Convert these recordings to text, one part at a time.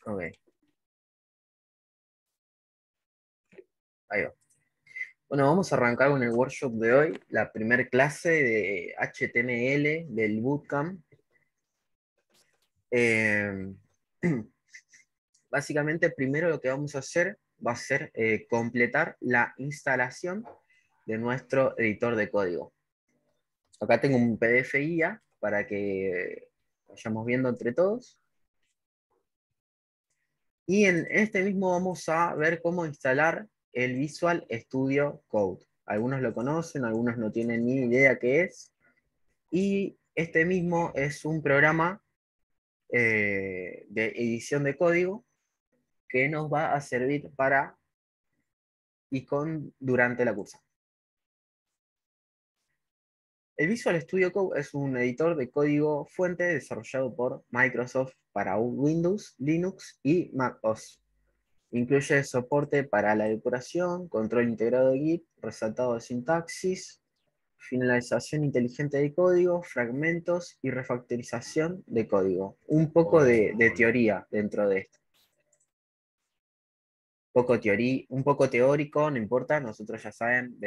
Ok, ahí va. Bueno, vamos a arrancar con el workshop de hoy, la primera clase de HTML del Bootcamp. Eh, Básicamente, primero lo que vamos a hacer va a ser completar la instalación de nuestro editor de código. Acá tengo un PDF guía para que vayamos viendo entre todos. Y en este mismo vamos a ver cómo instalar el Visual Studio Code. Algunos lo conocen, algunos no tienen ni idea qué es. Y este mismo es un programa de edición de código que nos va a servir para durante la cursa. El Visual Studio Code es un editor de código fuente desarrollado por Microsoft para Windows, Linux y Mac OS. Incluye soporte para la depuración, control integrado de Git, resaltado de sintaxis, finalización inteligente de código, fragmentos y refactorización de código. Un poco de teoría dentro de esto. Un poco teórico, no importa, nosotros ya saben,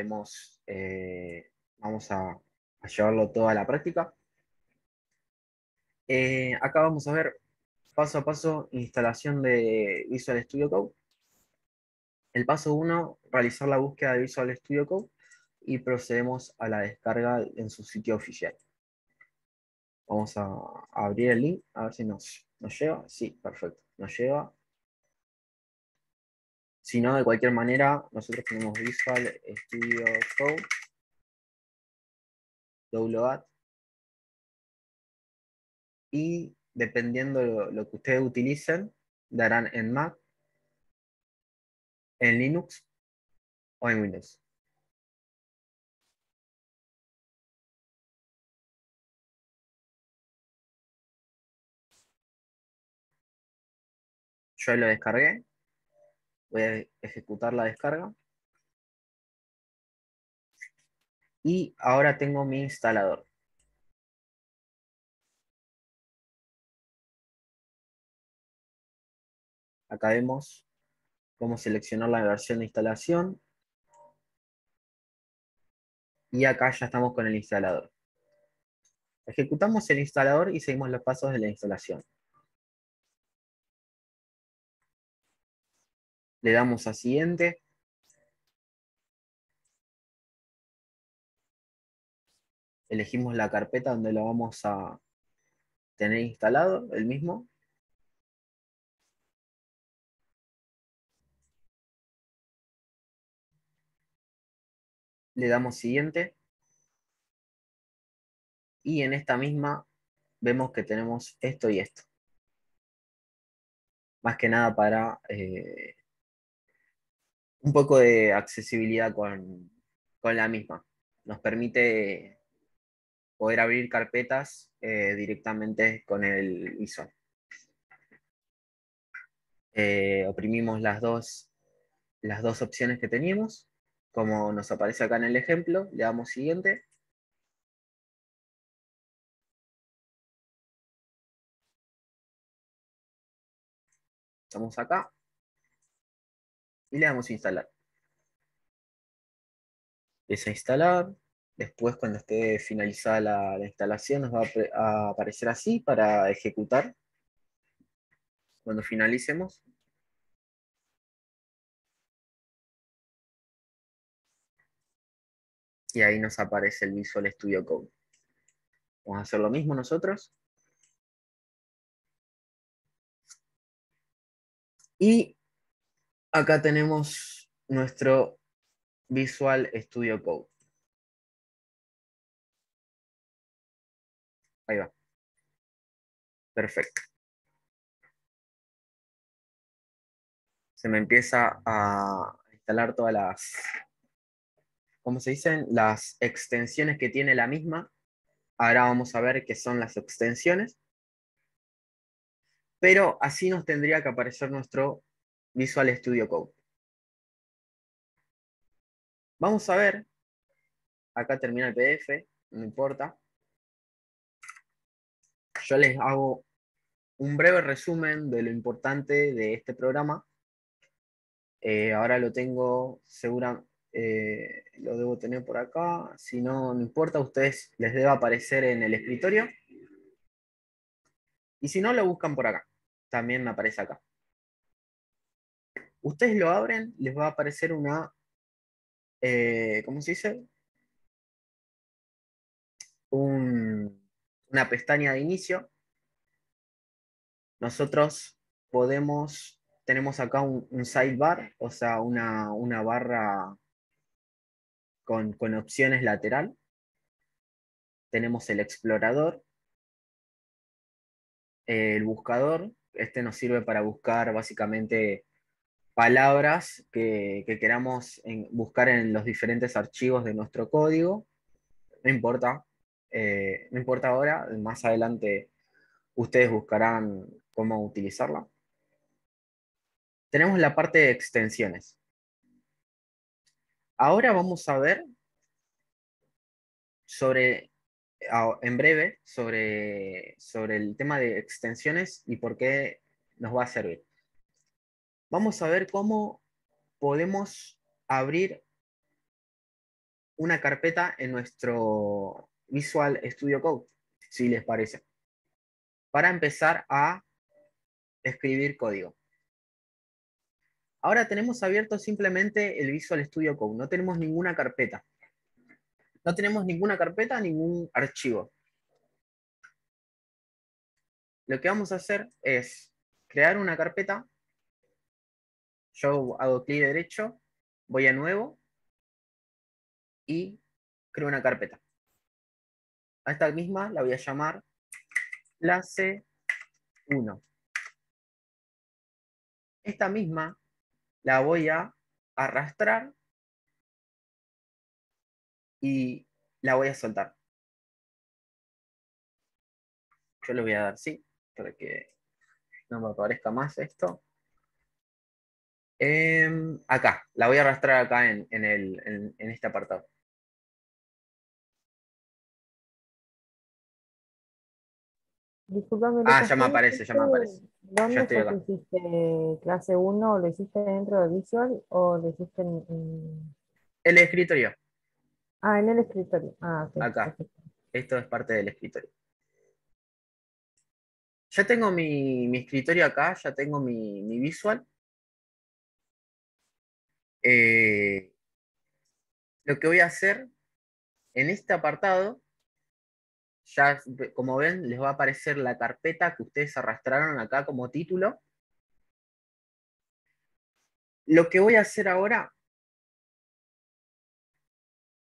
vamos a llevarlo todo a la práctica. Acá vamos a ver paso a paso instalación de Visual Studio Code. El paso 1, realizar la búsqueda de Visual Studio Code y procedemos a la descarga en su sitio oficial. Vamos a abrir el link, a ver si nos lleva. Sí, perfecto, nos lleva. Si no, de cualquier manera, nosotros tenemos Visual Studio Code, download, y dependiendo lo que ustedes utilicen, darán en Mac, en Linux o en Windows. Yo lo descargué, voy a ejecutar la descarga y ahora tengo mi instalador. Acá vemos cómo seleccionar la versión de instalación y acá ya estamos con el instalador. Ejecutamos el instalador y seguimos los pasos de la instalación. Le damos a siguiente. Elegimos la carpeta donde lo vamos a tener instalado, el mismo. Le damos siguiente. Y en esta misma vemos que tenemos esto y esto. Más que nada para un poco de accesibilidad con la misma. Nos permite poder abrir carpetas directamente con el ISO. Oprimimos las dos opciones que teníamos, como nos aparece acá en el ejemplo, le damos siguiente. Estamos acá y le damos a instalar. Es a instalar. Después, cuando esté finalizada la instalación, nos va a aparecer así para ejecutar. Cuando finalicemos, y ahí nos aparece el Visual Studio Code. Vamos a hacer lo mismo nosotros. Y acá tenemos nuestro Visual Studio Code. Ahí va. Perfecto. Se me empieza a instalar todas ¿cómo se dicen? Las extensiones que tiene la misma. Ahora vamos a ver qué son las extensiones. Pero así nos tendría que aparecer nuestro Visual Studio Code. Vamos a ver, acá termina el PDF, no importa. Yo les hago un breve resumen de lo importante de este programa. Ahora lo tengo, lo debo tener por acá. Si no, no importa, a ustedes les debe aparecer en el escritorio. Y si no, lo buscan por acá. También me aparece acá. Ustedes lo abren, les va a aparecer ¿cómo se dice? Una pestaña de inicio. Nosotros tenemos acá un sidebar, o sea, una barra con opciones lateral. Tenemos el explorador, el buscador. Este nos sirve para buscar básicamente palabras que queramos buscar en los diferentes archivos de nuestro código. No importa, no importa ahora, más adelante ustedes buscarán cómo utilizarla. Tenemos la parte de extensiones. Ahora vamos a ver en breve, sobre el tema de extensiones y por qué nos va a servir. Vamos a ver cómo podemos abrir una carpeta en nuestro Visual Studio Code, si les parece, para empezar a escribir código. Ahora tenemos abierto simplemente el Visual Studio Code, no tenemos ninguna carpeta. No tenemos ninguna carpeta, ningún archivo. Lo que vamos a hacer es crear una carpeta. Yo hago clic derecho, voy a nuevo y creo una carpeta. A esta misma la voy a llamar clase 1. Esta misma la voy a arrastrar y la voy a soltar. Yo le voy a dar sí, para que no me aparezca más esto. Acá, la voy a arrastrar acá en este apartado. Disculpame, Ah, Lucas, ya me aparece, ya me aparece. Ya ¿dónde estoy fue que acá. hiciste clase uno? ¿Lo hiciste dentro de Visual o lo hiciste El escritorio, en el escritorio? Ah, ok, acá. perfecto. Esto es parte del escritorio. Ya tengo mi escritorio acá, ya tengo mi visual. Eh, lo que voy a hacer en este apartado, ya como ven, les va a aparecer la carpeta que ustedes arrastraron acá como título. Lo que voy a hacer ahora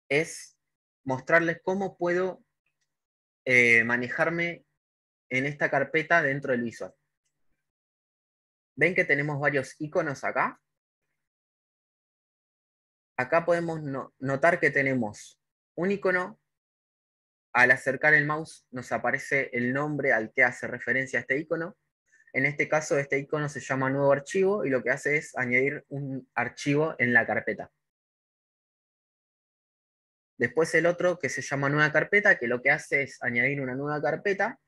es mostrarles cómo puedo manejarme en esta carpeta dentro del visual. ¿Ven que tenemos varios iconos acá? Acá podemos notar que tenemos un icono. Al acercar el mouse nos aparece el nombre al que hace referencia a este icono. En este caso, este icono se llama nuevo archivo y lo que hace es añadir un archivo en la carpeta. Después el otro que se llama nueva carpeta, que lo que hace es añadir una nueva carpeta.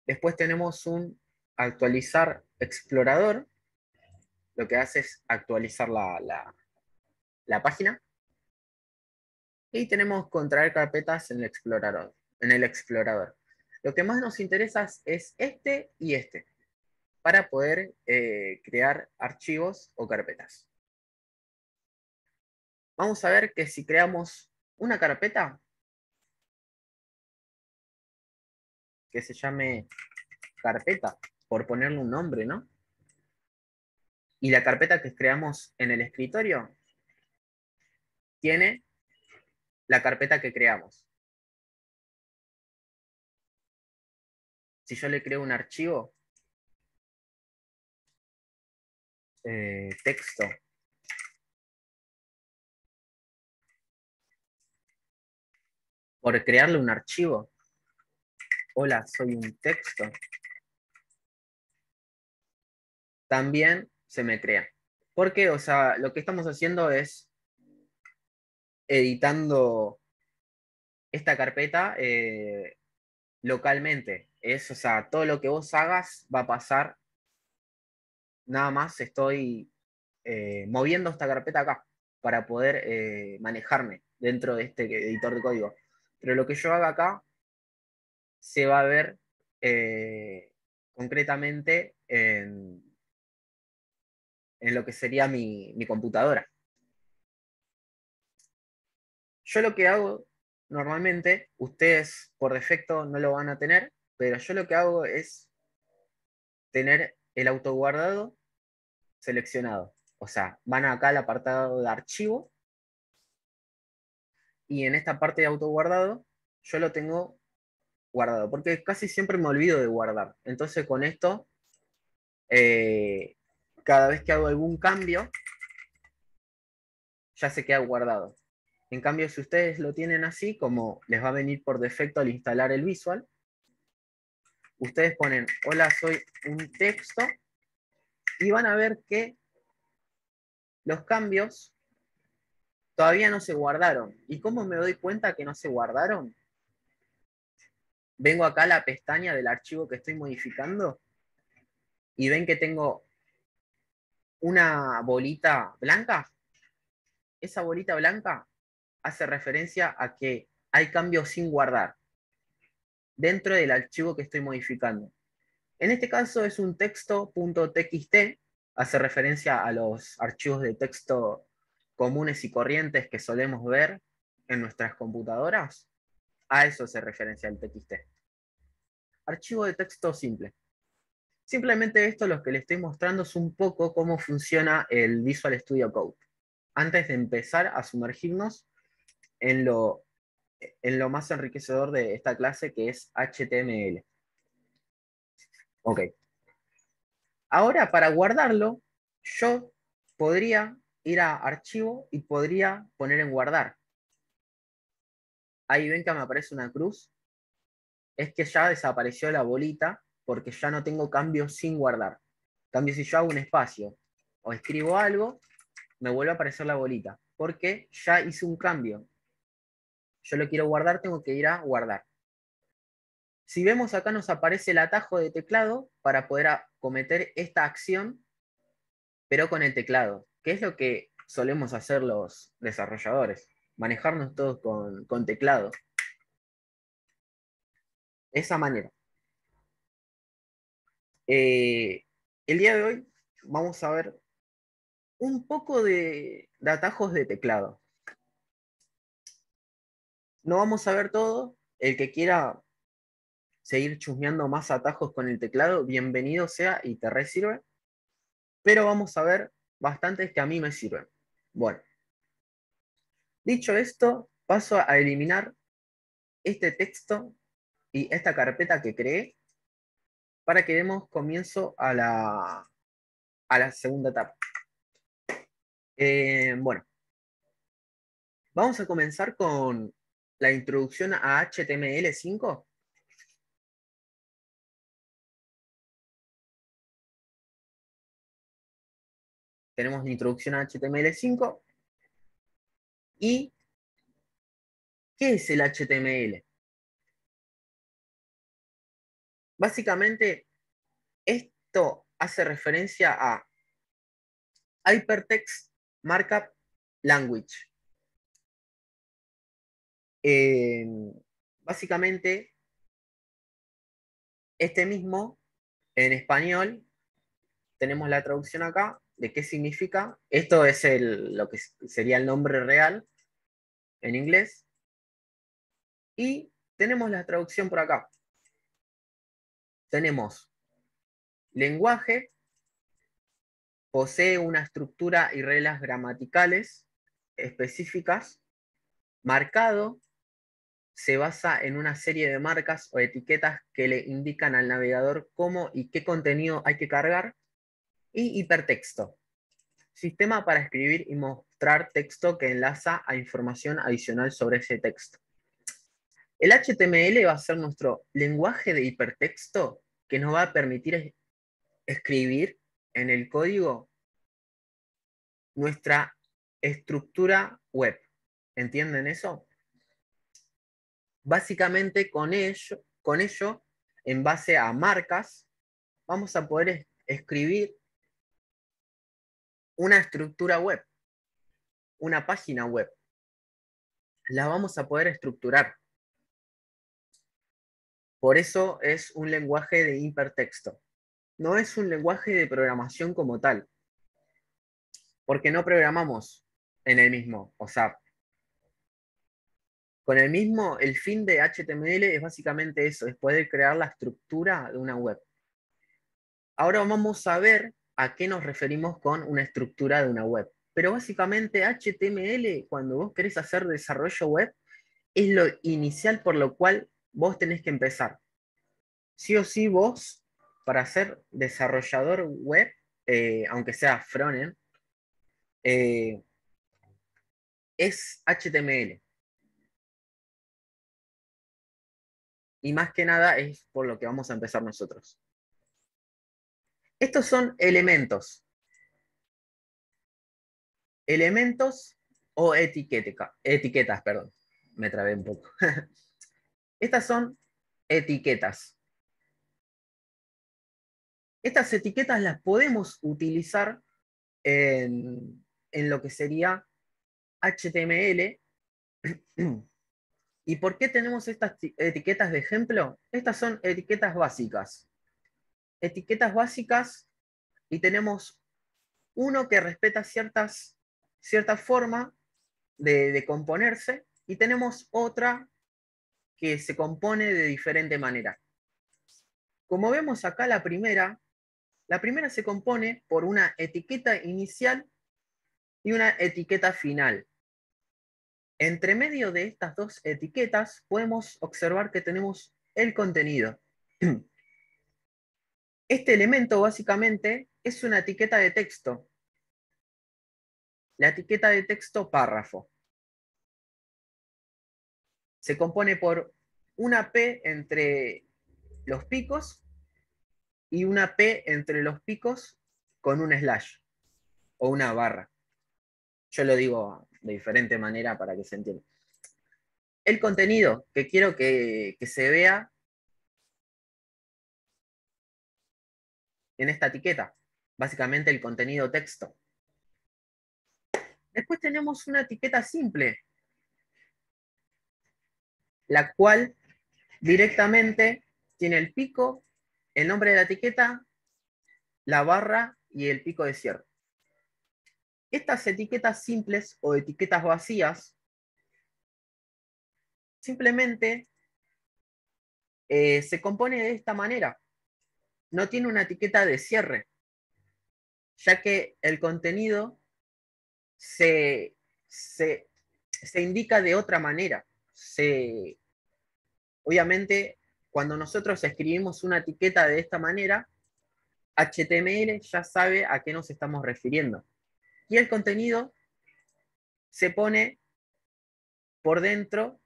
Después tenemos un actualizar explorador, lo que hace es actualizar la página. Y tenemos contraer carpetas en el explorador. Lo que más nos interesa es este y este, para poder crear archivos o carpetas. Vamos a ver que si creamos una carpeta que se llame carpeta, por ponerle un nombre, ¿no? Y la carpeta que creamos en el escritorio tiene la carpeta que creamos. Si yo le creo un archivo, texto, por crearle un archivo, hola, soy un texto, también se me crea. Porque, o sea, lo que estamos haciendo es editando esta carpeta localmente. o sea, todo lo que vos hagas va a pasar, nada más estoy moviendo esta carpeta acá para poder manejarme dentro de este editor de código. Pero lo que yo haga acá se va a ver concretamente en lo que sería mi computadora. Yo lo que hago normalmente, ustedes por defecto no lo van a tener, pero yo lo que hago es tener el autoguardado seleccionado. O sea, van acá al apartado de archivo y en esta parte de autoguardado yo lo tengo guardado, porque casi siempre me olvido de guardar. Entonces con esto, eh, cada vez que hago algún cambio, ya se queda guardado. En cambio, si ustedes lo tienen así, como les va a venir por defecto al instalar el visual, ustedes ponen, hola, soy un texto, y van a ver que los cambios todavía no se guardaron. ¿Y cómo me doy cuenta que no se guardaron? Vengo acá a la pestaña del archivo que estoy modificando y ven que tengo una bolita blanca. Esa bolita blanca hace referencia a que hay cambios sin guardar dentro del archivo que estoy modificando. En este caso es un texto.txt, hace referencia a los archivos de texto comunes y corrientes que solemos ver en nuestras computadoras. A eso se referencia el txt. Archivo de texto simple. Simplemente esto lo que les estoy mostrando es un poco cómo funciona el Visual Studio Code. Antes de empezar a sumergirnos en lo más enriquecedor de esta clase, que es HTML. Ok. Ahora, para guardarlo, yo podría ir a archivo y podría poner en guardar. Ahí ven que me aparece una cruz. Es que ya desapareció la bolita porque ya no tengo cambios sin guardar. En cambio, si yo hago un espacio o escribo algo, me vuelve a aparecer la bolita porque ya hice un cambio. Yo lo quiero guardar, tengo que ir a guardar. Si vemos acá nos aparece el atajo de teclado para poder cometer esta acción, pero con el teclado, que es lo que solemos hacer los desarrolladores, manejarnos todos con teclado. De esa manera. El día de hoy vamos a ver un poco de atajos de teclado. No vamos a ver todo. El que quiera seguir chusmeando más atajos con el teclado, bienvenido sea y te resirve. Pero vamos a ver bastantes que a mí me sirven. Bueno, dicho esto, paso a eliminar este texto y esta carpeta que creé para que demos comienzo a la segunda etapa. Bueno, vamos a comenzar con la introducción a HTML5. Tenemos la introducción a HTML5. ¿Y qué es el HTML? Básicamente, esto hace referencia a Hypertext Markup Language. Eh, Básicamente, este mismo, en español, tenemos la traducción acá de qué significa. Esto es lo que sería el nombre real en inglés. Y tenemos la traducción por acá. Tenemos lenguaje, posee una estructura y reglas gramaticales específicas. Marcado, se basa en una serie de marcas o etiquetas que le indican al navegador cómo y qué contenido hay que cargar. Y hipertexto, sistema para escribir y mostrar texto que enlaza a información adicional sobre ese texto. El HTML va a ser nuestro lenguaje de hipertexto que nos va a permitir escribir en el código nuestra estructura web. ¿Entienden eso? Básicamente con ello en base a marcas, vamos a poder escribir una estructura web, una página web. La vamos a poder estructurar. Por eso es un lenguaje de hipertexto. No es un lenguaje de programación como tal, porque no programamos en el mismo. O sea, con el mismo, el fin de HTML es básicamente eso, es poder crear la estructura de una web. Ahora vamos a ver a qué nos referimos con una estructura de una web. Pero básicamente HTML, cuando vos querés hacer desarrollo web, es lo inicial por lo cual vos tenés que empezar. Sí o sí vos, para ser desarrollador web, aunque sea frontend, es HTML. Y más que nada es por lo que vamos a empezar nosotros. Estos son elementos. Elementos o etiquetas, perdón. Me trabé un poco. Estas son etiquetas. Estas etiquetas las podemos utilizar en lo que sería HTML. ¿Y por qué tenemos estas etiquetas de ejemplo? Estas son etiquetas básicas. Etiquetas básicas y tenemos uno que respeta cierta forma de componerse y tenemos otra que se compone de diferente manera. Como vemos acá la primera se compone por una etiqueta inicial y una etiqueta final. Entre medio de estas dos etiquetas podemos observar que tenemos el contenido. Este elemento básicamente es una etiqueta de texto. La etiqueta de texto párrafo. Se compone por una P entre los picos y una P entre los picos con un slash o una barra. Yo lo digo de diferente manera para que se entienda. El contenido que quiero que se vea en esta etiqueta, básicamente el contenido texto. Después tenemos una etiqueta simple, la cual directamente tiene el pico, el nombre de la etiqueta, la barra y el pico de cierre. Estas etiquetas simples o etiquetas vacías simplemente se compone de esta manera. No tiene una etiqueta de cierre, ya que el contenido se, se, se indica de otra manera. Obviamente, cuando nosotros escribimos una etiqueta de esta manera, HTML ya sabe a qué nos estamos refiriendo. Y el contenido se pone por dentro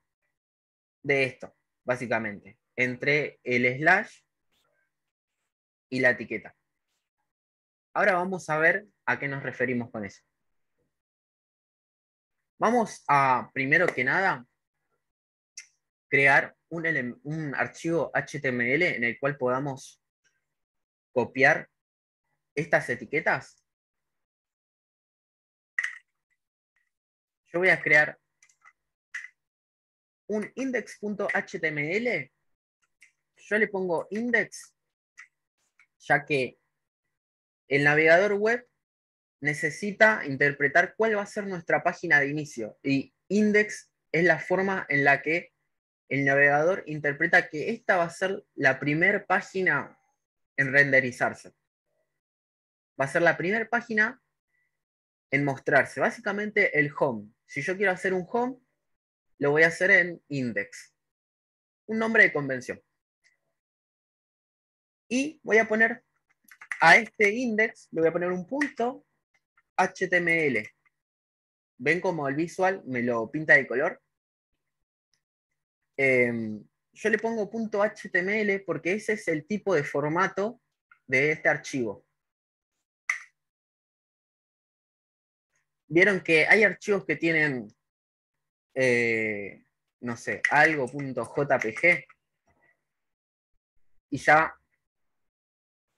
de esto, básicamente, entre el slash y la etiqueta. Ahora vamos a ver a qué nos referimos con eso. Vamos a, primero que nada, crear un archivo HTML en el cual podamos copiar estas etiquetas. Yo voy a crear un index.html. Yo le pongo index, ya que el navegador web necesita interpretar cuál va a ser nuestra página de inicio. Y index es la forma en la que el navegador interpreta que esta va a ser la primera página en renderizarse. Va a ser la primera página en mostrarse. Básicamente el home. Si yo quiero hacer un home, lo voy a hacer en index. Un nombre de convención. Y voy a poner a este index, le voy a poner un punto HTML. ¿Ven cómo el visual me lo pinta de color? Yo le pongo punto HTML porque ese es el tipo de formato de este archivo. Vieron que hay archivos que tienen, no sé, algo.jpg. y ya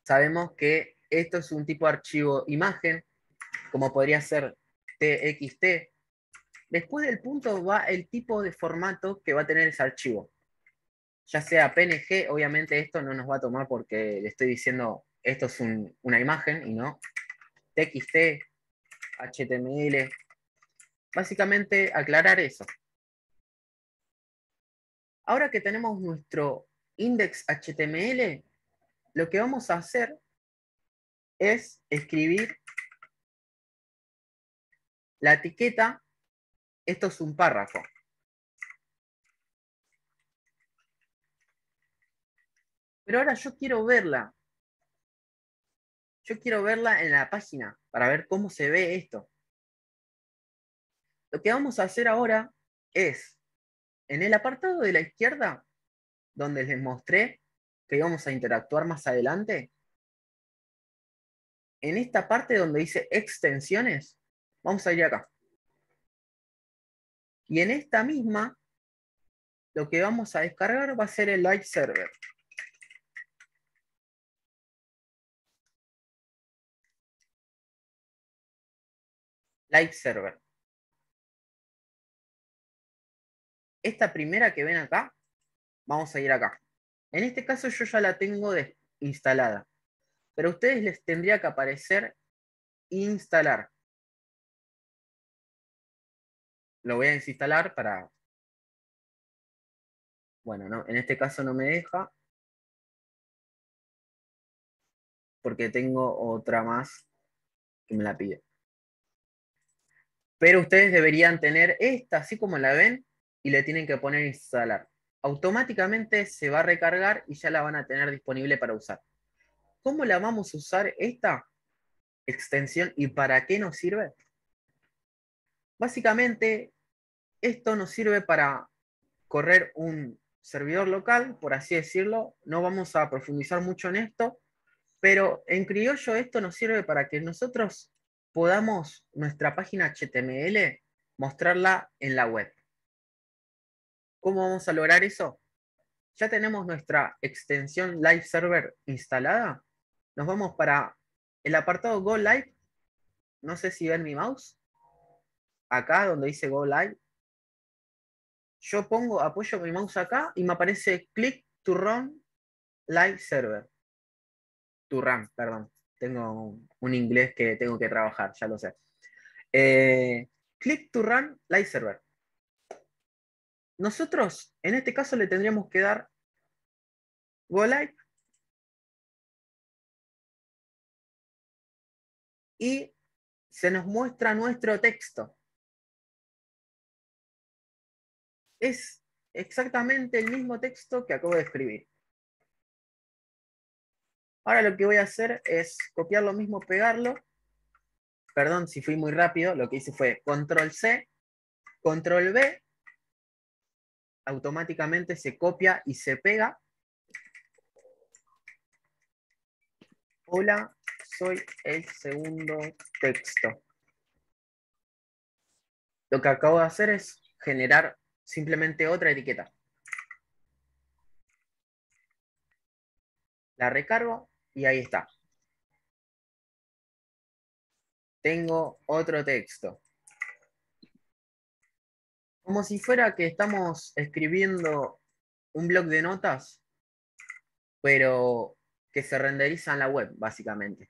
sabemos que esto es un tipo de archivo imagen, como podría ser TXT. Después del punto va el tipo de formato que va a tener ese archivo. Ya sea PNG, obviamente esto no nos va a tomar porque le estoy diciendo esto es una imagen y no TXT, HTML. Básicamente aclarar eso. Ahora que tenemos nuestro index HTML, lo que vamos a hacer es escribir la etiqueta. Esto es un párrafo. Pero ahora yo quiero verla. Yo quiero verla en la página para ver cómo se ve esto. Lo que vamos a hacer ahora es, en el apartado de la izquierda, donde les mostré que íbamos a interactuar más adelante, en esta parte donde dice extensiones, vamos a ir acá. Y en esta misma, lo que vamos a descargar va a ser el live server. Live server. Esta primera que ven acá, vamos a ir acá. En este caso yo ya la tengo instalada, pero a ustedes les tendría que aparecer instalar. Lo voy a desinstalar para... Bueno, no, en este caso no me deja, porque tengo otra más que me la pide. Pero ustedes deberían tener esta, así como la ven, y le tienen que poner instalar. Automáticamente se va a recargar y ya la van a tener disponible para usar. ¿Cómo la vamos a usar esta extensión y para qué nos sirve? Básicamente, esto nos sirve para correr un servidor local, por así decirlo. No vamos a profundizar mucho en esto, pero en criollo esto nos sirve para que nosotros podamos nuestra página HTML mostrarla en la web. ¿Cómo vamos a lograr eso? Ya tenemos nuestra extensión Live Server instalada. Nos vamos para el apartado Go Live. No sé si ven mi mouse. Acá donde dice Go Live. Yo apoyo mi mouse acá y me aparece Click to Run Live Server. To Run, perdón. Tengo un inglés que tengo que trabajar, ya lo sé. Click to Run Live Server. Nosotros, en este caso, le tendríamos que dar Go Live y se nos muestra nuestro texto. Es exactamente el mismo texto que acabo de escribir. Ahora lo que voy a hacer es copiar lo mismo, pegarlo. Perdón si fui muy rápido, lo que hice fue Control C, Control V, automáticamente se copia y se pega. Hola, soy el segundo texto. Lo que acabo de hacer es generar simplemente otra etiqueta. La recargo y ahí está. Tengo otro texto. Como si fuera que estamos escribiendo un blog de notas, pero que se renderiza en la web, básicamente.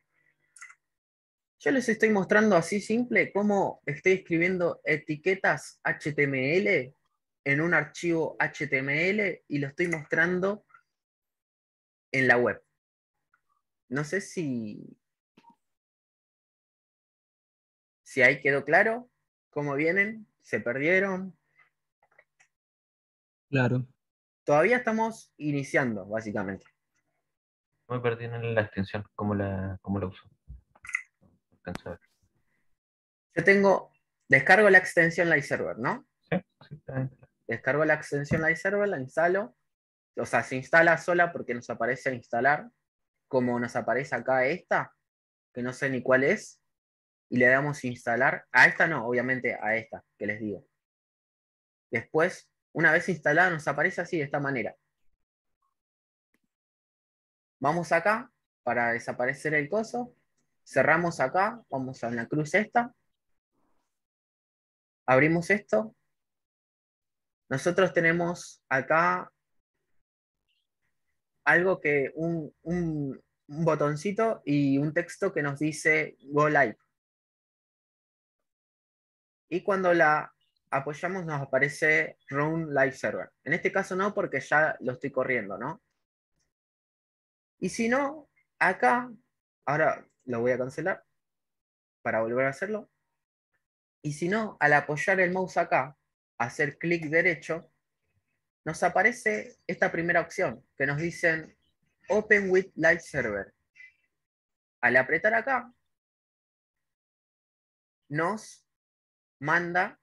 Yo les estoy mostrando así simple cómo estoy escribiendo etiquetas HTML en un archivo HTML y lo estoy mostrando en la web. No sé si ahí quedó claro cómo vienen, se perdieron. Claro. Todavía estamos iniciando, básicamente. Me perdí en la extensión, cómo la uso. No alcanzo a ver. Yo descargo la extensión Live Server, ¿no? Sí, sí, está bien. Descargo la extensión Live Server, la instalo. O sea, se instala sola porque nos aparece instalar, como nos aparece acá esta, que no sé ni cuál es, y le damos instalar. A esta no, obviamente a esta que les digo. Después, una vez instalada, nos aparece así de esta manera. Vamos acá para desaparecer el coso. Cerramos acá, vamos a la cruz esta. Abrimos esto. Nosotros tenemos acá algo que un botoncito y un texto que nos dice Go Live. Y cuando la apoyamos nos aparece Run Live Server. En este caso no, porque ya lo estoy corriendo, ¿no? Y si no, acá, ahora lo voy a cancelar para volver a hacerlo. Y si no, al apoyar el mouse acá, hacer clic derecho, nos aparece esta primera opción que nos dicen Open with Live Server. Al apretar acá, nos manda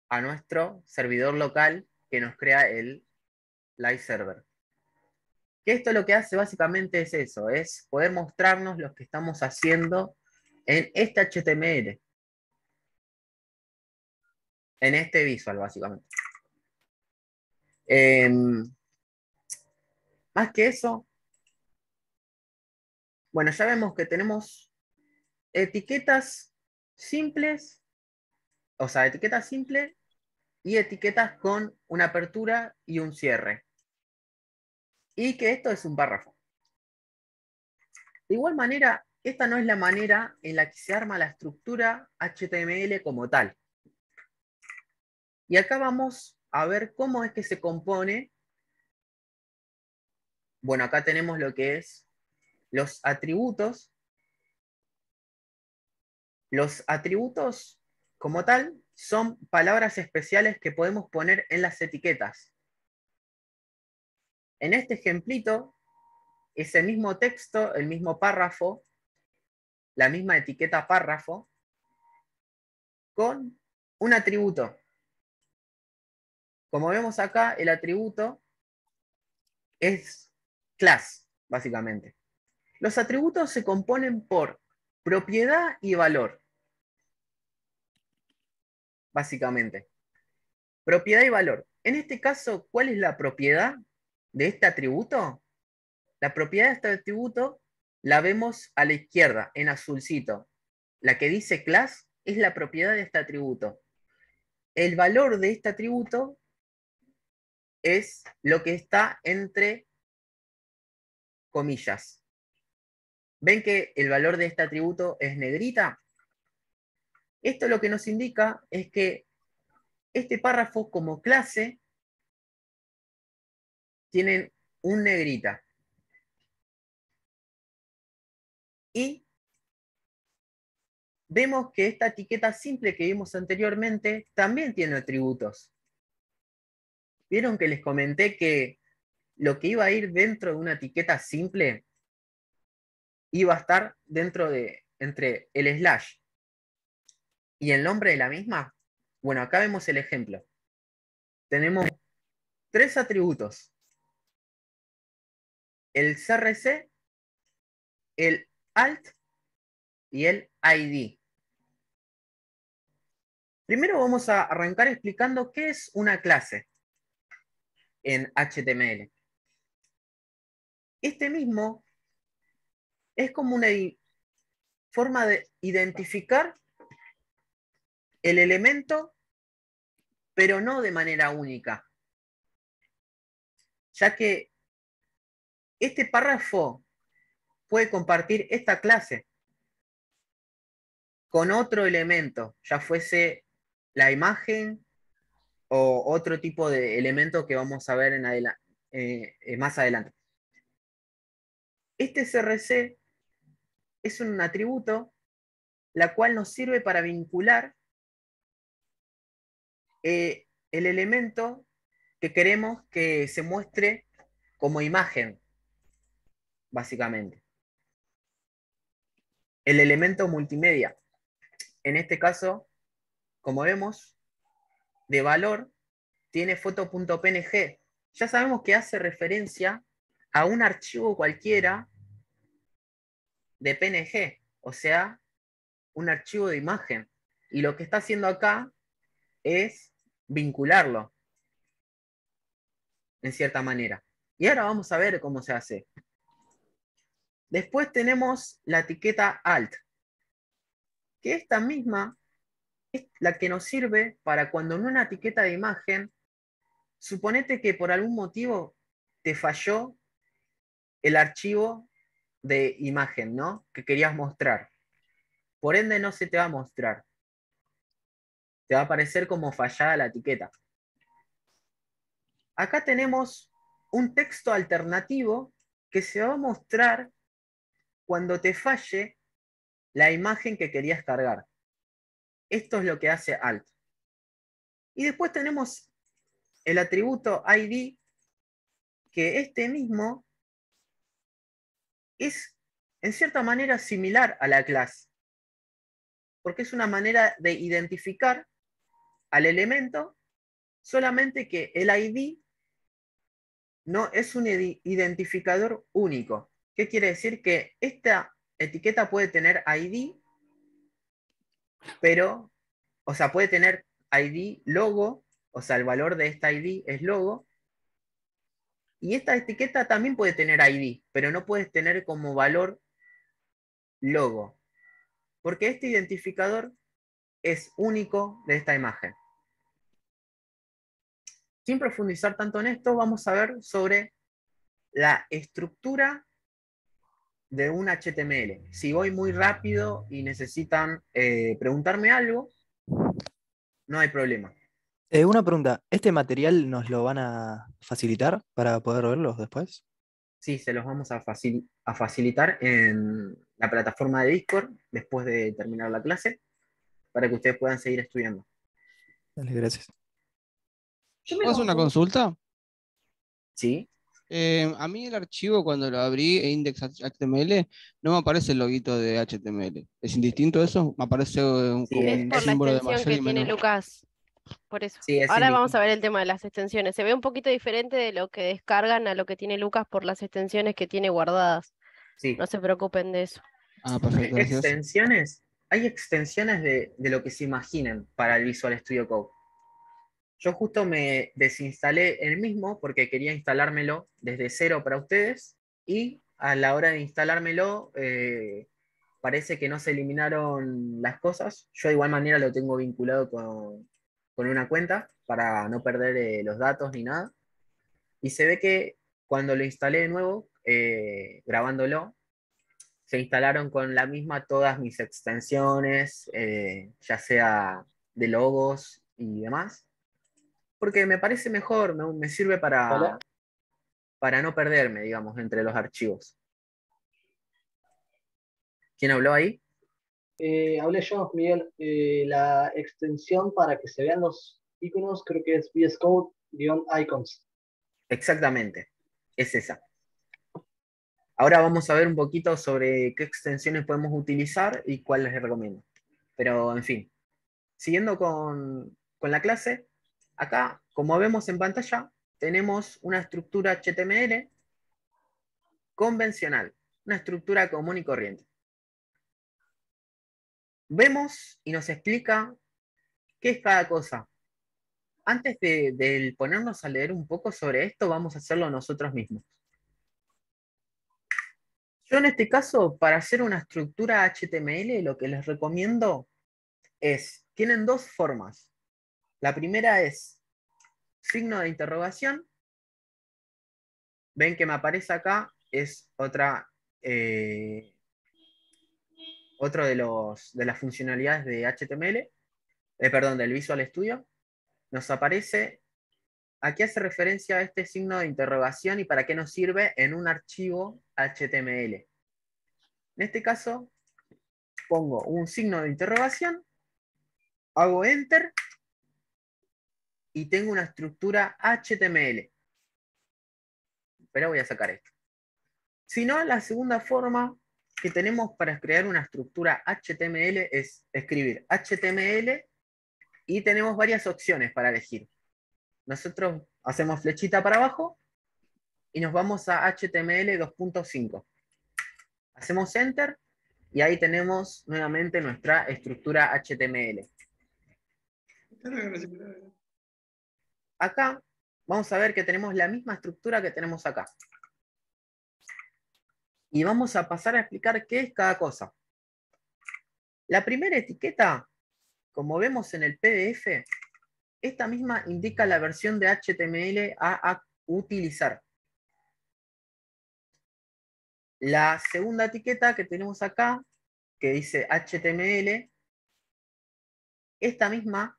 a nuestro servidor local que nos crea el Live Server. Que esto lo que hace básicamente es eso, es poder mostrarnos lo que estamos haciendo en este HTML. En este visual, básicamente. Más que eso, bueno, ya vemos que tenemos etiquetas simples, o sea, etiquetas simples y etiquetas con una apertura y un cierre. Y que esto es un párrafo. De igual manera, esta no es la manera en la que se arma la estructura HTML como tal. Y acá vamos a ver cómo es que se compone. Bueno, acá tenemos lo que es los atributos. Los atributos, como tal, son palabras especiales que podemos poner en las etiquetas. En este ejemplito, es el mismo texto, el mismo párrafo, la misma etiqueta párrafo, con un atributo. Como vemos acá, el atributo es class, básicamente. Los atributos se componen por propiedad y valor, básicamente. Propiedad y valor. En este caso, ¿cuál es la propiedad de este atributo? La propiedad de este atributo la vemos a la izquierda, en azulcito. La que dice class es la propiedad de este atributo. El valor de este atributo es lo que está entre comillas. ¿Ven que el valor de este atributo es negrita? Esto lo que nos indica es que este párrafo como clase tienen un negrita. Y vemos que esta etiqueta simple que vimos anteriormente también tiene atributos. ¿Vieron que les comenté que lo que iba a ir dentro de una etiqueta simple iba a estar dentro de, entre el slash y el nombre de la misma? Bueno, acá vemos el ejemplo. Tenemos tres atributos. El CRC, el alt y el ID. Primero vamos a arrancar explicando qué es una clase en HTML. Este mismo es como una forma de identificar el elemento, pero no de manera única. Ya que este párrafo puede compartir esta clase con otro elemento, ya fuese la imagen o otro tipo de elemento que vamos a ver más adelante. Este CRC es un atributo la cual nos sirve para vincular el elemento que queremos que se muestre como imagen, básicamente. El elemento multimedia. En este caso, como vemos, de valor tiene foto.png. Ya sabemos que hace referencia a un archivo cualquiera de PNG, o sea, un archivo de imagen. Y lo que está haciendo acá es vincularlo, en cierta manera. Y ahora vamos a ver cómo se hace. Después tenemos la etiqueta alt, que esta misma es la que nos sirve para cuando en una etiqueta de imagen, suponete que por algún motivo te falló el archivo de imagen, ¿no? Que querías mostrar. Por ende no se te va a mostrar. Te va a aparecer como fallada la etiqueta. Acá tenemos un texto alternativo que se va a mostrar cuando te falle la imagen que querías cargar. Esto es lo que hace alt. Y después tenemos el atributo ID, que este mismo es en cierta manera similar a la clase, porque es una manera de identificar al elemento, solamente que el ID no es un identificador único. ¿Qué quiere decir? Que esta etiqueta puede tener ID, pero, o sea, puede tener ID logo, o sea, el valor de esta ID es logo, y esta etiqueta también puede tener ID, pero no puedes tener como valor logo, porque este identificador es único de esta imagen. Sin profundizar tanto en esto, vamos a ver sobre la estructura de un HTML. Si voy muy rápido y necesitan preguntarme algo, no hay problema. Una pregunta, ¿este material nos lo van a facilitar para poder verlos después? Sí, se los vamos a facilitar en la plataforma de Discord después de terminar la clase para que ustedes puedan seguir estudiando. Dale, gracias. ¿Puedo hacer una consulta? ¿Sí? A mí el archivo cuando lo abrí e index.html no me aparece el loguito de HTML. ¿Es indistinto eso? Me aparece Sí, como Es un por la símbolo de extensión mayor que y tiene menor. Lucas. Por eso. sí, es Ahora vamos a indistinto. ver el tema de las extensiones. Se ve un poquito diferente de lo que descargan a lo que tiene Lucas por las extensiones que tiene guardadas. Sí. No se preocupen de eso. Ah, perfecto, gracias. Extensiones. Hay extensiones de lo que se imaginen para el Visual Studio Code. Yo justo me desinstalé el mismo porque quería instalármelo desde cero para ustedes y a la hora de instalármelo parece que no se eliminaron las cosas. Yo de igual manera lo tengo vinculado con una cuenta para no perder los datos ni nada. Y se ve que cuando lo instalé de nuevo, grabándolo, se instalaron con la misma todas mis extensiones, ya sea de logos y demás porque me parece mejor, me sirve Hola. para no perderme, digamos, entre los archivos. ¿Quién habló ahí? Hablé yo, Miguel. La extensión para que se vean los iconos creo que es VS Code-icons. Exactamente, es esa. Ahora vamos a ver un poquito sobre qué extensiones podemos utilizar y cuáles les recomiendo. Pero, en fin, siguiendo con la clase, acá, como vemos en pantalla, tenemos una estructura HTML convencional, una estructura común y corriente. Vemos y nos explica qué es cada cosa. Antes de ponernos a leer un poco sobre esto, vamos a hacerlo nosotros mismos. Yo en este caso, para hacer una estructura HTML, lo que les recomiendo es, tienen dos formas. La primera es signo de interrogación. Ven que me aparece acá, es otro de las funcionalidades de HTML, perdón, del Visual Studio. Nos aparece. Aquí hace referencia a este signo de interrogación y para qué nos sirve en un archivo HTML. En este caso, pongo un signo de interrogación, hago Enter y tengo una estructura HTML. Pero voy a sacar esto. Si no, la segunda forma que tenemos para crear una estructura HTML es escribir HTML y tenemos varias opciones para elegir. Nosotros hacemos flechita para abajo y nos vamos a HTML 2.5. Hacemos Enter y ahí tenemos nuevamente nuestra estructura HTML. Acá vamos a ver que tenemos la misma estructura que tenemos acá. Y vamos a pasar a explicar qué es cada cosa. La primera etiqueta, como vemos en el PDF, esta misma indica la versión de HTML a utilizar. La segunda etiqueta que tenemos acá, que dice HTML, esta misma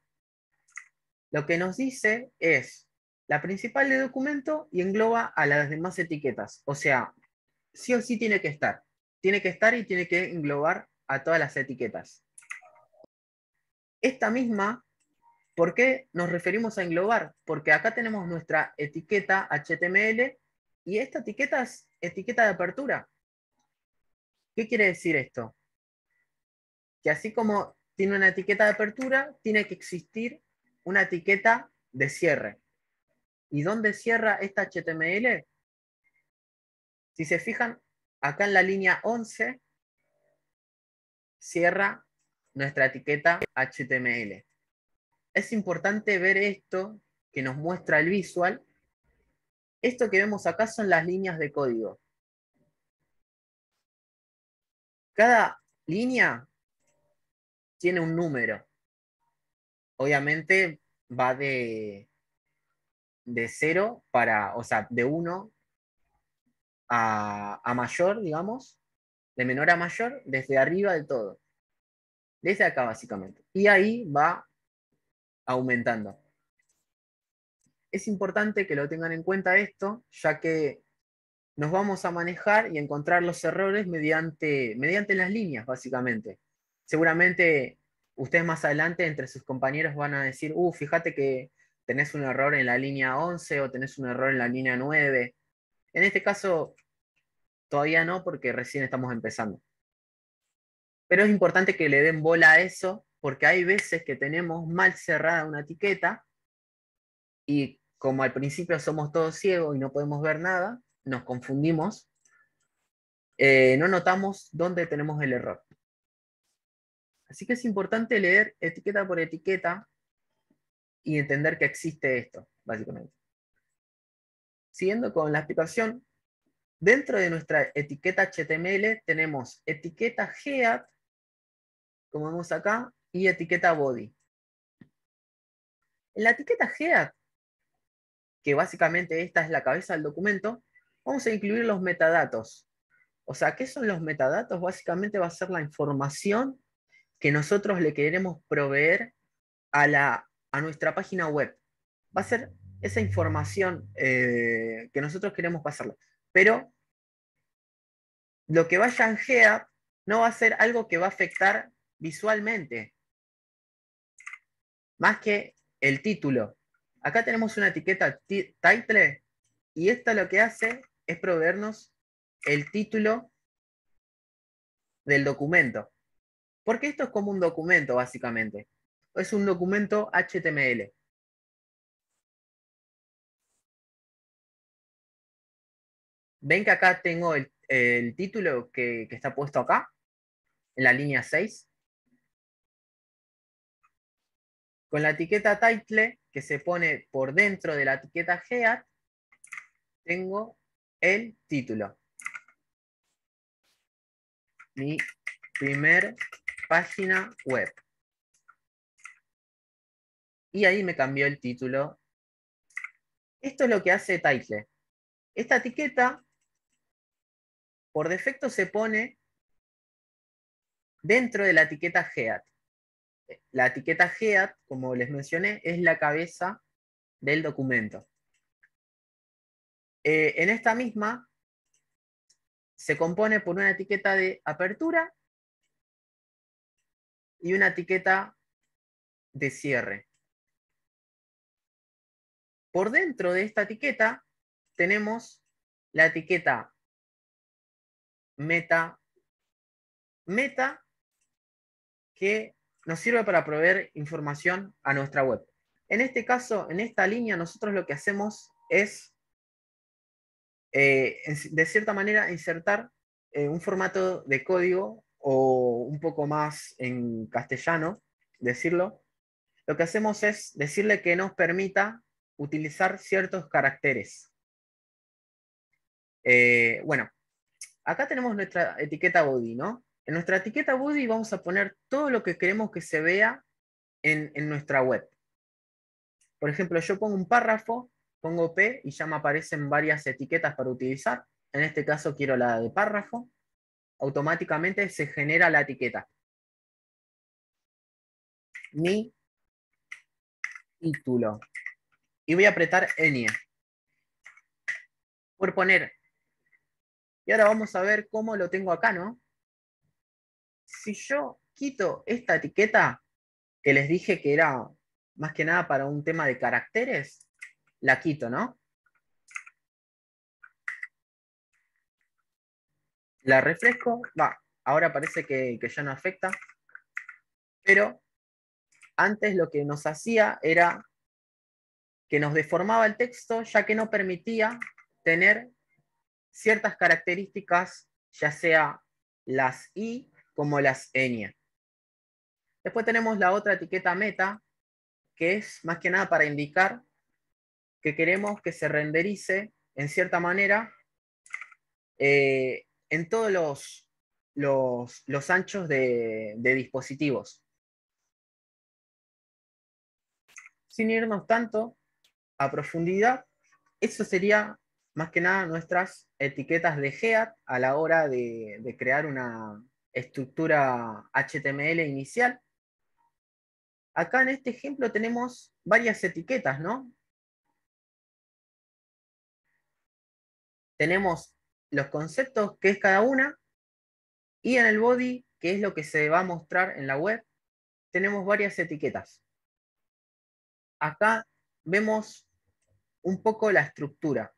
lo que nos dice es la principal del documento y engloba a las demás etiquetas. O sea, sí o sí tiene que estar. Tiene que estar y tiene que englobar a todas las etiquetas. Esta misma, ¿por qué nos referimos a englobar? Porque acá tenemos nuestra etiqueta HTML y esta etiqueta es etiqueta de apertura. ¿Qué quiere decir esto? Que así como tiene una etiqueta de apertura, tiene que existir una etiqueta de cierre. ¿Y dónde cierra esta HTML? Si se fijan, acá en la línea 11 cierra nuestra etiqueta HTML. Es importante ver esto que nos muestra el visual. Esto que vemos acá son las líneas de código. Cada línea tiene un número. Obviamente va de 0 para, o sea, de 1 a mayor, digamos, de menor a mayor, desde arriba de todo. Desde acá, básicamente. Y ahí va aumentando. Es importante que lo tengan en cuenta esto, ya que nos vamos a manejar y encontrar los errores mediante las líneas, básicamente. Seguramente ustedes más adelante entre sus compañeros van a decir, fíjate que tenés un error en la línea 11 o tenés un error en la línea 9. En este caso, todavía no, porque recién estamos empezando. Pero es importante que le den bola a eso, porque hay veces que tenemos mal cerrada una etiqueta y como al principio somos todos ciegos y no podemos ver nada, nos confundimos, no notamos dónde tenemos el error. Así que es importante leer etiqueta por etiqueta y entender que existe esto, básicamente. Siguiendo con la explicación, dentro de nuestra etiqueta HTML tenemos etiqueta head, como vemos acá, y etiqueta body. En la etiqueta head, que básicamente esta es la cabeza del documento, vamos a incluir los metadatos. O sea, ¿qué son los metadatos? Básicamente va a ser la información que nosotros le queremos proveer a nuestra página web. Va a ser esa información que nosotros queremos pasarle. Pero lo que vaya en head no va a ser algo que va a afectar visualmente, más que el título. Acá tenemos una etiqueta title y esta lo que hace es proveernos el título del documento. Porque esto es como un documento, básicamente. Es un documento HTML. Ven que acá tengo el título que está puesto acá, en la línea 6. Con la etiqueta title, que se pone por dentro de la etiqueta head, tengo el título. Mi primer página web. Y ahí me cambió el título. Esto es lo que hace title. Esta etiqueta, por defecto, se pone dentro de la etiqueta head. La etiqueta head, como les mencioné, es la cabeza del documento. En esta misma se compone por una etiqueta de apertura y una etiqueta de cierre. Por dentro de esta etiqueta tenemos la etiqueta meta, que nos sirve para proveer información a nuestra web. En este caso, en esta línea, nosotros lo que hacemos es, de cierta manera, insertar un formato de código o un poco más en castellano, decirlo. Lo que hacemos es decirle que nos permita utilizar ciertos caracteres. Bueno, acá tenemos nuestra etiqueta body, ¿no? En nuestra etiqueta body vamos a poner todo lo que queremos que se vea en nuestra web. Por ejemplo, yo pongo un párrafo, pongo P y ya me aparecen varias etiquetas para utilizar. En este caso quiero la de párrafo. Automáticamente se genera la etiqueta. Mi título. Y voy a apretar Ñ. Por poner. Y ahora vamos a ver cómo lo tengo acá, ¿no? Si yo quito esta etiqueta, que les dije que era más que nada para un tema de caracteres, la quito, ¿no? La refresco, ahora parece que ya no afecta, pero antes lo que nos hacía era que nos deformaba el texto, ya que no permitía tener ciertas características, ya sea las I como las ñ. Después tenemos la otra etiqueta meta, que es más que nada para indicar que queremos que se renderice en cierta manera en todos los anchos de dispositivos. Sin irnos tanto a profundidad, eso sería más que nada nuestras etiquetas de head a la hora de crear una estructura HTML inicial. Acá en este ejemplo tenemos varias etiquetas, ¿no? Tenemos los conceptos, que es cada una, y en el body, que es lo que se va a mostrar en la web, tenemos varias etiquetas. Acá vemos un poco la estructura.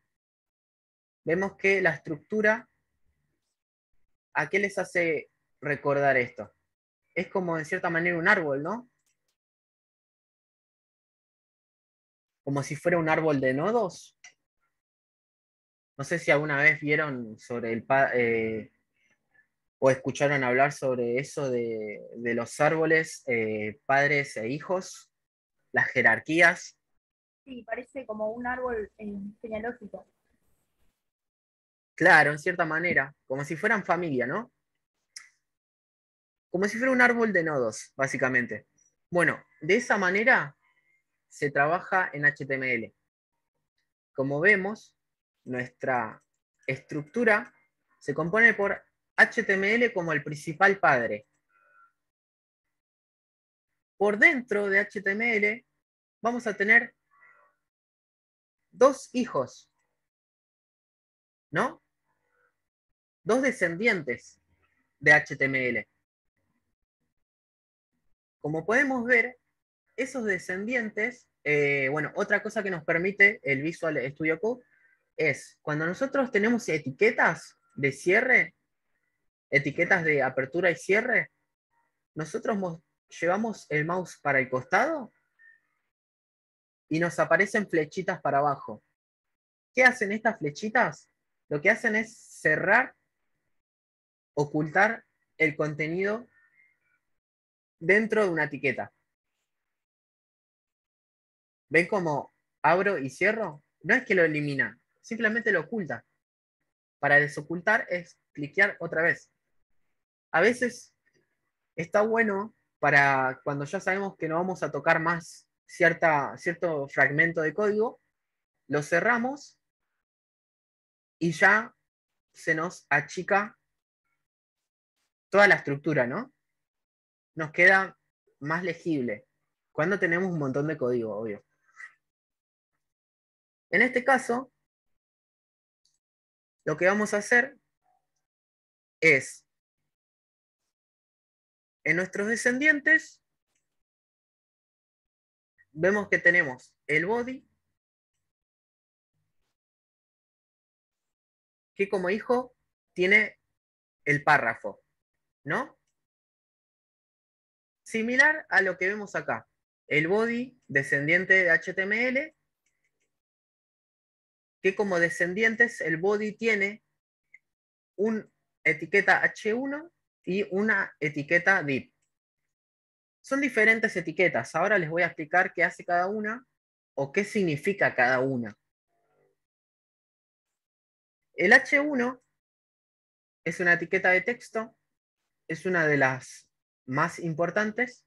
Vemos que la estructura, ¿a qué les hace recordar esto? Es como en cierta manera un árbol, ¿no? Como si fuera un árbol de nodos. No sé si alguna vez vieron sobre o escucharon hablar sobre eso de los árboles, padres e hijos, las jerarquías. Sí, parece como un árbol genealógico. Claro, en cierta manera, como si fueran familia, ¿no? Como si fuera un árbol de nodos, básicamente. Bueno, de esa manera se trabaja en HTML. Como vemos, nuestra estructura se compone por HTML como el principal padre. Por dentro de HTML vamos a tener dos hijos, ¿no? Dos descendientes de HTML. Como podemos ver, esos descendientes, bueno, otra cosa que nos permite el Visual Studio Code es cuando nosotros tenemos etiquetas de cierre, etiquetas de apertura y cierre, nosotros llevamos el mouse para el costado y nos aparecen flechitas para abajo. ¿Qué hacen estas flechitas? Lo que hacen es cerrar, ocultar el contenido dentro de una etiqueta. ¿Ven cómo abro y cierro? No es que lo elimina, simplemente lo oculta. Para desocultar es cliquear otra vez. A veces está bueno para cuando ya sabemos que no vamos a tocar más cierto fragmento de código, lo cerramos y ya se nos achica toda la estructura, ¿no? Nos queda más legible cuando tenemos un montón de código, obvio. En este caso, lo que vamos a hacer es, en nuestros descendientes, vemos que tenemos el body, que como hijo tiene el párrafo, ¿no? Similar a lo que vemos acá. El body descendiente de HTML, que como descendientes el body tiene una etiqueta H1 y una etiqueta div. Son diferentes etiquetas. Ahora les voy a explicar qué hace cada una o qué significa cada una. El H1 es una etiqueta de texto, es una de las más importantes.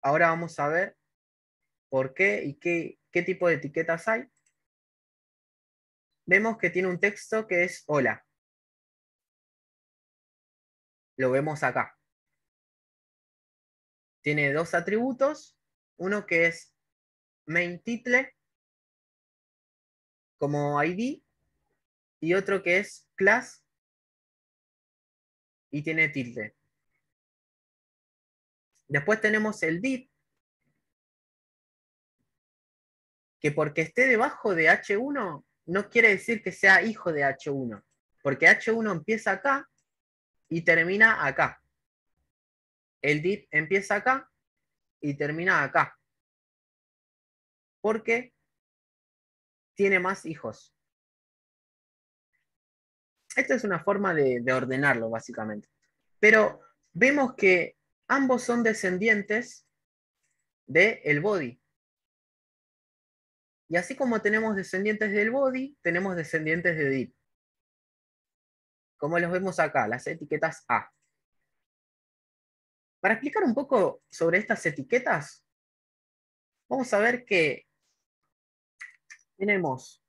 Ahora vamos a ver por qué y qué tipo de etiquetas hay. Vemos que tiene un texto que es hola. Lo vemos acá. Tiene dos atributos, uno que es main_title como ID y otro que es class y tiene tilde. Después tenemos el div, que porque esté debajo de H1 no quiere decir que sea hijo de H1, porque H1 empieza acá y termina acá. El div empieza acá y termina acá, porque tiene más hijos. Esta es una forma de ordenarlo, básicamente. Pero vemos que ambos son descendientes del body. Y así como tenemos descendientes del body, tenemos descendientes de div. Como los vemos acá, las etiquetas A. Para explicar un poco sobre estas etiquetas, vamos a ver que tenemos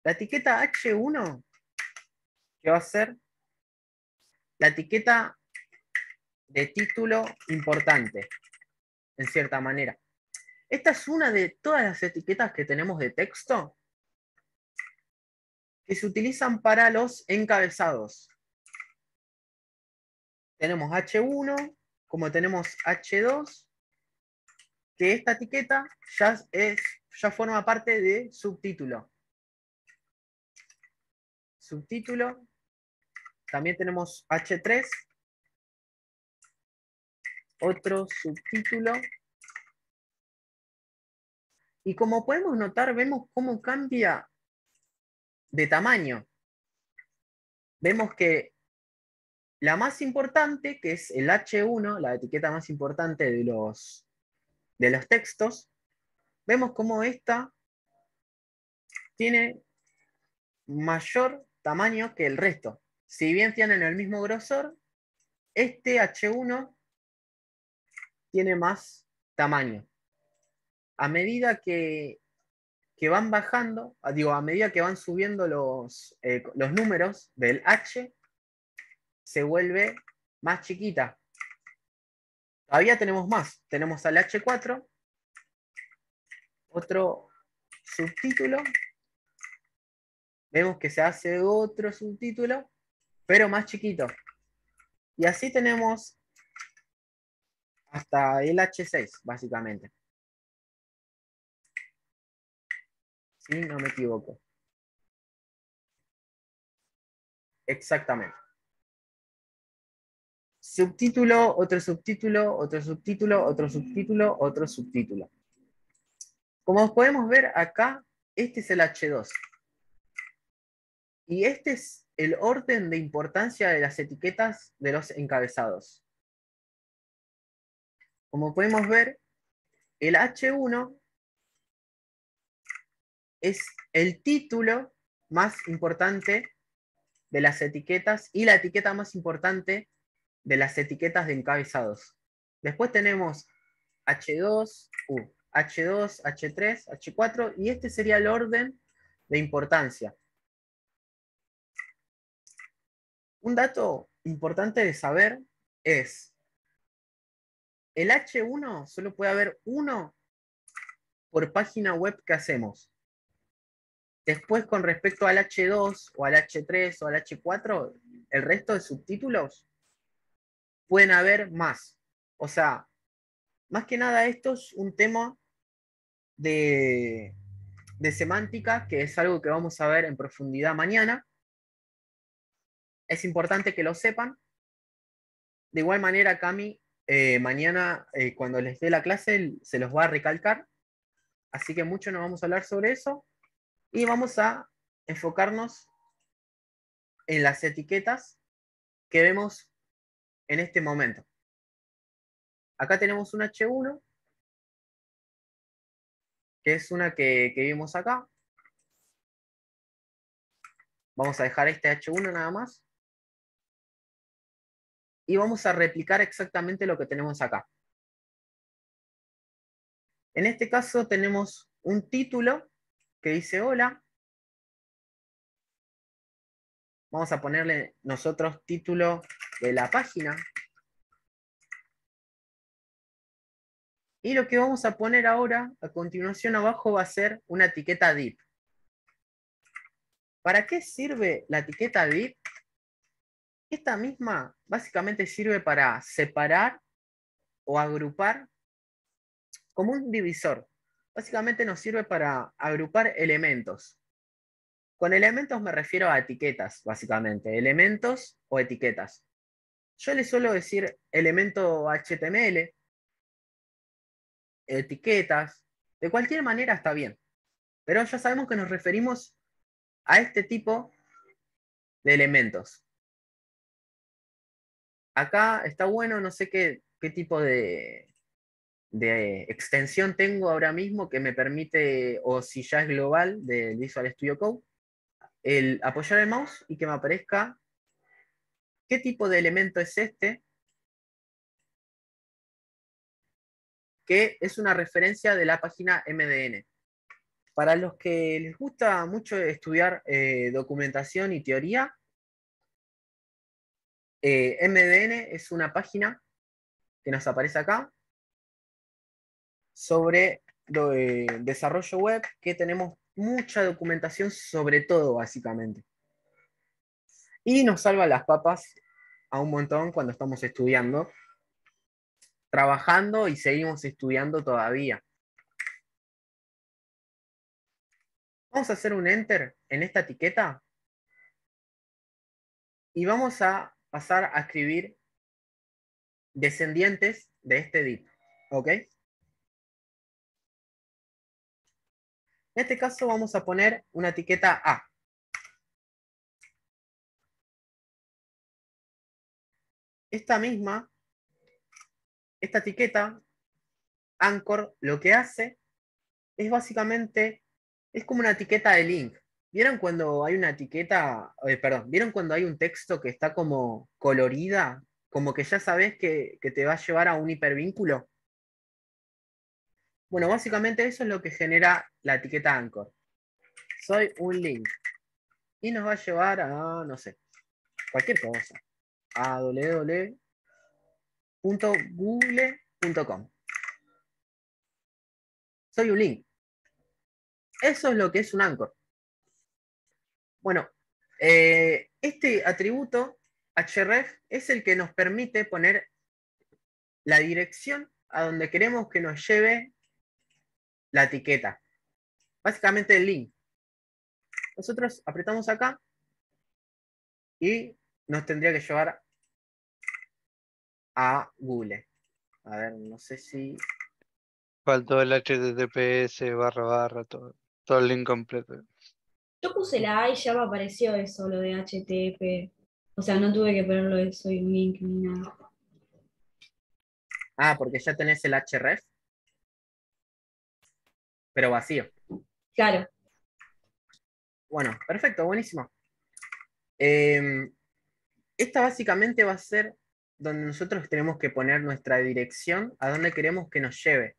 la etiqueta H1, que va a ser la etiqueta de título importante, en cierta manera. Esta es una de todas las etiquetas que tenemos de texto que se utilizan para los encabezados. Tenemos H1, como tenemos H2, que esta etiqueta ya forma parte de subtítulo. Subtítulo. También tenemos H3, otro subtítulo. Y como podemos notar, vemos cómo cambia de tamaño. Vemos que la más importante, que es el H1, la etiqueta más importante de los textos, vemos cómo esta tiene mayor tamaño que el resto. Si bien tienen el mismo grosor, este H1 tiene más tamaño. A medida que van bajando, a medida que van subiendo los números del H, se vuelve más chiquita. Todavía tenemos más. Tenemos al H4, otro subtítulo. Vemos que se hace otro subtítulo, pero más chiquito. Y así tenemos hasta el H6, básicamente. Si no me equivoco. Exactamente. Subtítulo, otro subtítulo, otro subtítulo, otro subtítulo, otro subtítulo. Como podemos ver acá, este es el H2. Y este es el orden de importancia de las etiquetas de los encabezados. Como podemos ver, el H1 es el título más importante de las etiquetas y la etiqueta más importante de las etiquetas de encabezados. Después tenemos H2, H2, H3, H4 y este sería el orden de importancia. Un dato importante de saber es el H1 solo puede haber uno por página web que hacemos. Después, con respecto al H2 o al H3 o al H4, el resto de subtítulos pueden haber más. O sea, más que nada esto es un tema de semántica, que es algo que vamos a ver en profundidad mañana. Es importante que lo sepan. De igual manera, Cami, mañana cuando les dé la clase se los va a recalcar. Así que mucho no vamos a hablar sobre eso. Y vamos a enfocarnos en las etiquetas que vemos en este momento. Acá tenemos un H1 que es una que vimos acá. Vamos a dejar este H1 nada más. Y vamos a replicar exactamente lo que tenemos acá. En este caso tenemos un título que dice hola. Vamos a ponerle nosotros título de la página. Y lo que vamos a poner ahora, a continuación abajo, va a ser una etiqueta div. ¿Para qué sirve la etiqueta div? Esta misma básicamente sirve para separar o agrupar como un divisor. Básicamente nos sirve para agrupar elementos. Con elementos me refiero a etiquetas, básicamente. Elementos o etiquetas. Yo le suelo decir elemento HTML, etiquetas, de cualquier manera está bien. Pero ya sabemos que nos referimos a este tipo de elementos. Acá está bueno, no sé qué tipo de extensión tengo ahora mismo que me permite, o si ya es global del Visual Studio Code, el apoyar el mouse y que me aparezca qué tipo de elemento es este, que es una referencia de la página MDN. Para los que les gusta mucho estudiar documentación y teoría, MDN es una página que nos aparece acá sobre desarrollo web, que tenemos mucha documentación sobre todo, básicamente. Y nos salva las papas a un montón cuando estamos estudiando, trabajando y seguimos estudiando todavía. Vamos a hacer un enter en esta etiqueta y vamos a pasar a escribir descendientes de este div. ¿Ok? En este caso vamos a poner una etiqueta A. Esta etiqueta, Anchor, lo que hace es básicamente, es como una etiqueta de link. ¿Vieron cuando hay una etiqueta, ¿vieron cuando hay un texto que está como colorida? Como que ya sabes que te va a llevar a un hipervínculo. Bueno, básicamente eso es lo que genera la etiqueta Anchor. Soy un link. Y nos va a llevar a, no sé, cualquier cosa. A www.google.com. Soy un link. Eso es lo que es un Anchor. Bueno, este atributo href es el que nos permite poner la dirección a donde queremos que nos lleve la etiqueta. Básicamente el link. Nosotros apretamos acá y nos tendría que llevar a Google. A ver, no sé si... Faltó el HTTPS // todo el link completo. Yo puse la A y ya me apareció eso, lo de HTTP. O sea, no tuve que ponerlo de soy un link ni nada. Ah, porque ya tenés el href, pero vacío. Claro. Bueno, perfecto, buenísimo. Esta básicamente va a ser donde nosotros tenemos que poner nuestra dirección a donde queremos que nos lleve.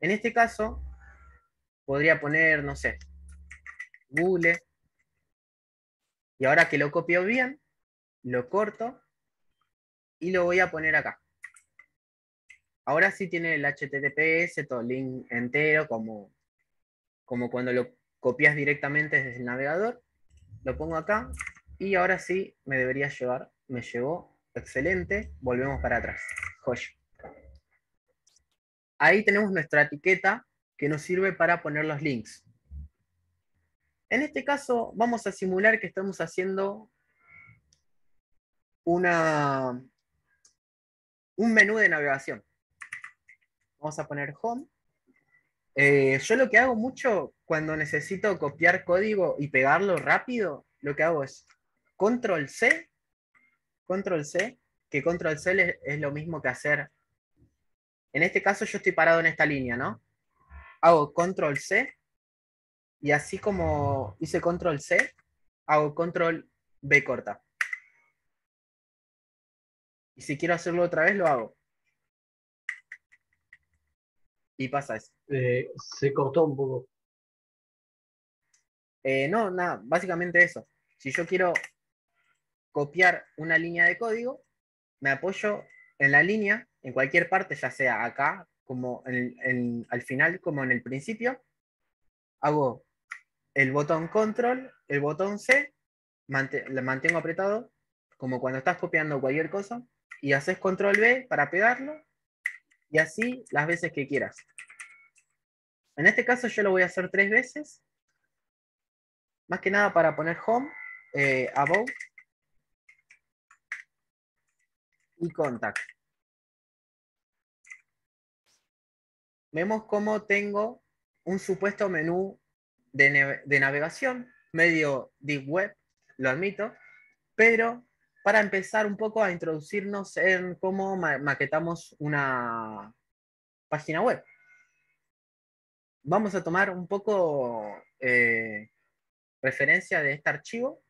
En este caso, podría poner, no sé, Google. Y ahora que lo copio bien, lo corto y lo voy a poner acá. Ahora sí tiene el HTTPS, todo el link entero, como cuando lo copias directamente desde el navegador. Lo pongo acá y ahora sí me debería llevar. Me llevó, excelente. Volvemos para atrás. Joya. Ahí tenemos nuestra etiqueta que nos sirve para poner los links. En este caso vamos a simular que estamos haciendo un menú de navegación. Vamos a poner home. Yo lo que hago mucho cuando necesito copiar código y pegarlo rápido, lo que hago es control C, que control C es lo mismo que hacer. En este caso yo estoy parado en esta línea, ¿no? hago control C, y así como hice control C, hago control B corta. Y si quiero hacerlo otra vez, lo hago. Y pasa eso. Se cortó un poco. No, nada, básicamente eso. Si yo quiero copiar una línea de código, me apoyo en la línea, en cualquier parte, ya sea acá, como al final, como en el principio. Hago el botón control, el botón C, lo mantengo apretado, como cuando estás copiando cualquier cosa, y haces control B para pegarlo, y así las veces que quieras. En este caso yo lo voy a hacer 3 veces, más que nada para poner home, above y contact. Vemos cómo tengo un supuesto menú de navegación, medio deep web, lo admito, pero para empezar un poco a introducirnos en cómo maquetamos una página web. Vamos a tomar un poco referencia de este archivo,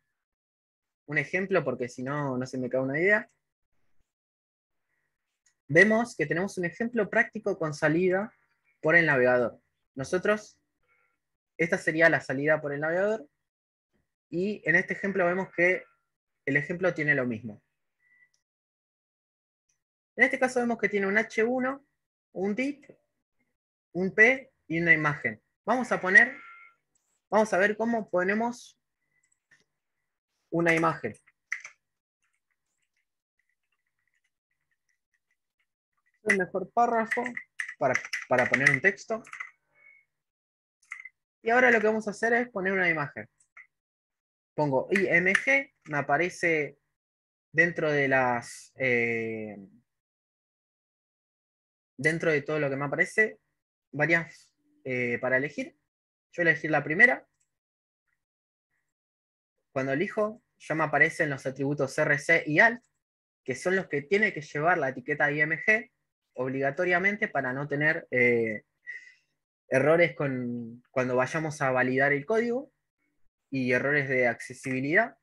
un ejemplo porque si no, no se me cae una idea. Vemos que tenemos un ejemplo práctico con salida por el navegador. Nosotros, esta sería la salida por el navegador, y en este ejemplo vemos que el ejemplo tiene lo mismo. En este caso vemos que tiene un H1, un div, un P y una imagen. Vamos a ver cómo ponemos una imagen. El mejor párrafo para poner un texto. Y ahora lo que vamos a hacer es poner una imagen. Pongo IMG, me aparece dentro de las... dentro de todo lo que me aparece, varias para elegir. Yo voy a elegir la primera. Cuando elijo, ya me aparecen los atributos CRC y ALT, que son los que tiene que llevar la etiqueta IMG obligatoriamente para no tener errores cuando vayamos a validar el código y errores de accesibilidad.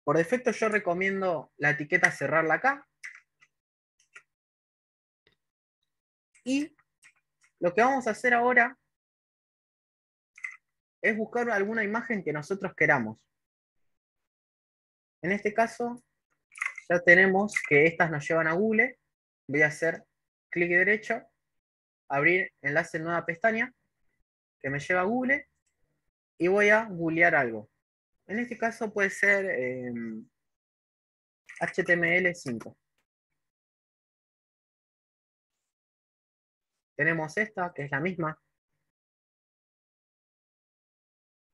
Por defecto yo recomiendo la etiqueta cerrarla acá. Y lo que vamos a hacer ahora es buscar alguna imagen que nosotros queramos. En este caso, ya tenemos que estas nos llevan a Google. Voy a hacer clic derecho, abrir enlace en nueva pestaña, que me lleva a Google, y voy a googlear algo. En este caso puede ser HTML5. Tenemos esta, que es la misma.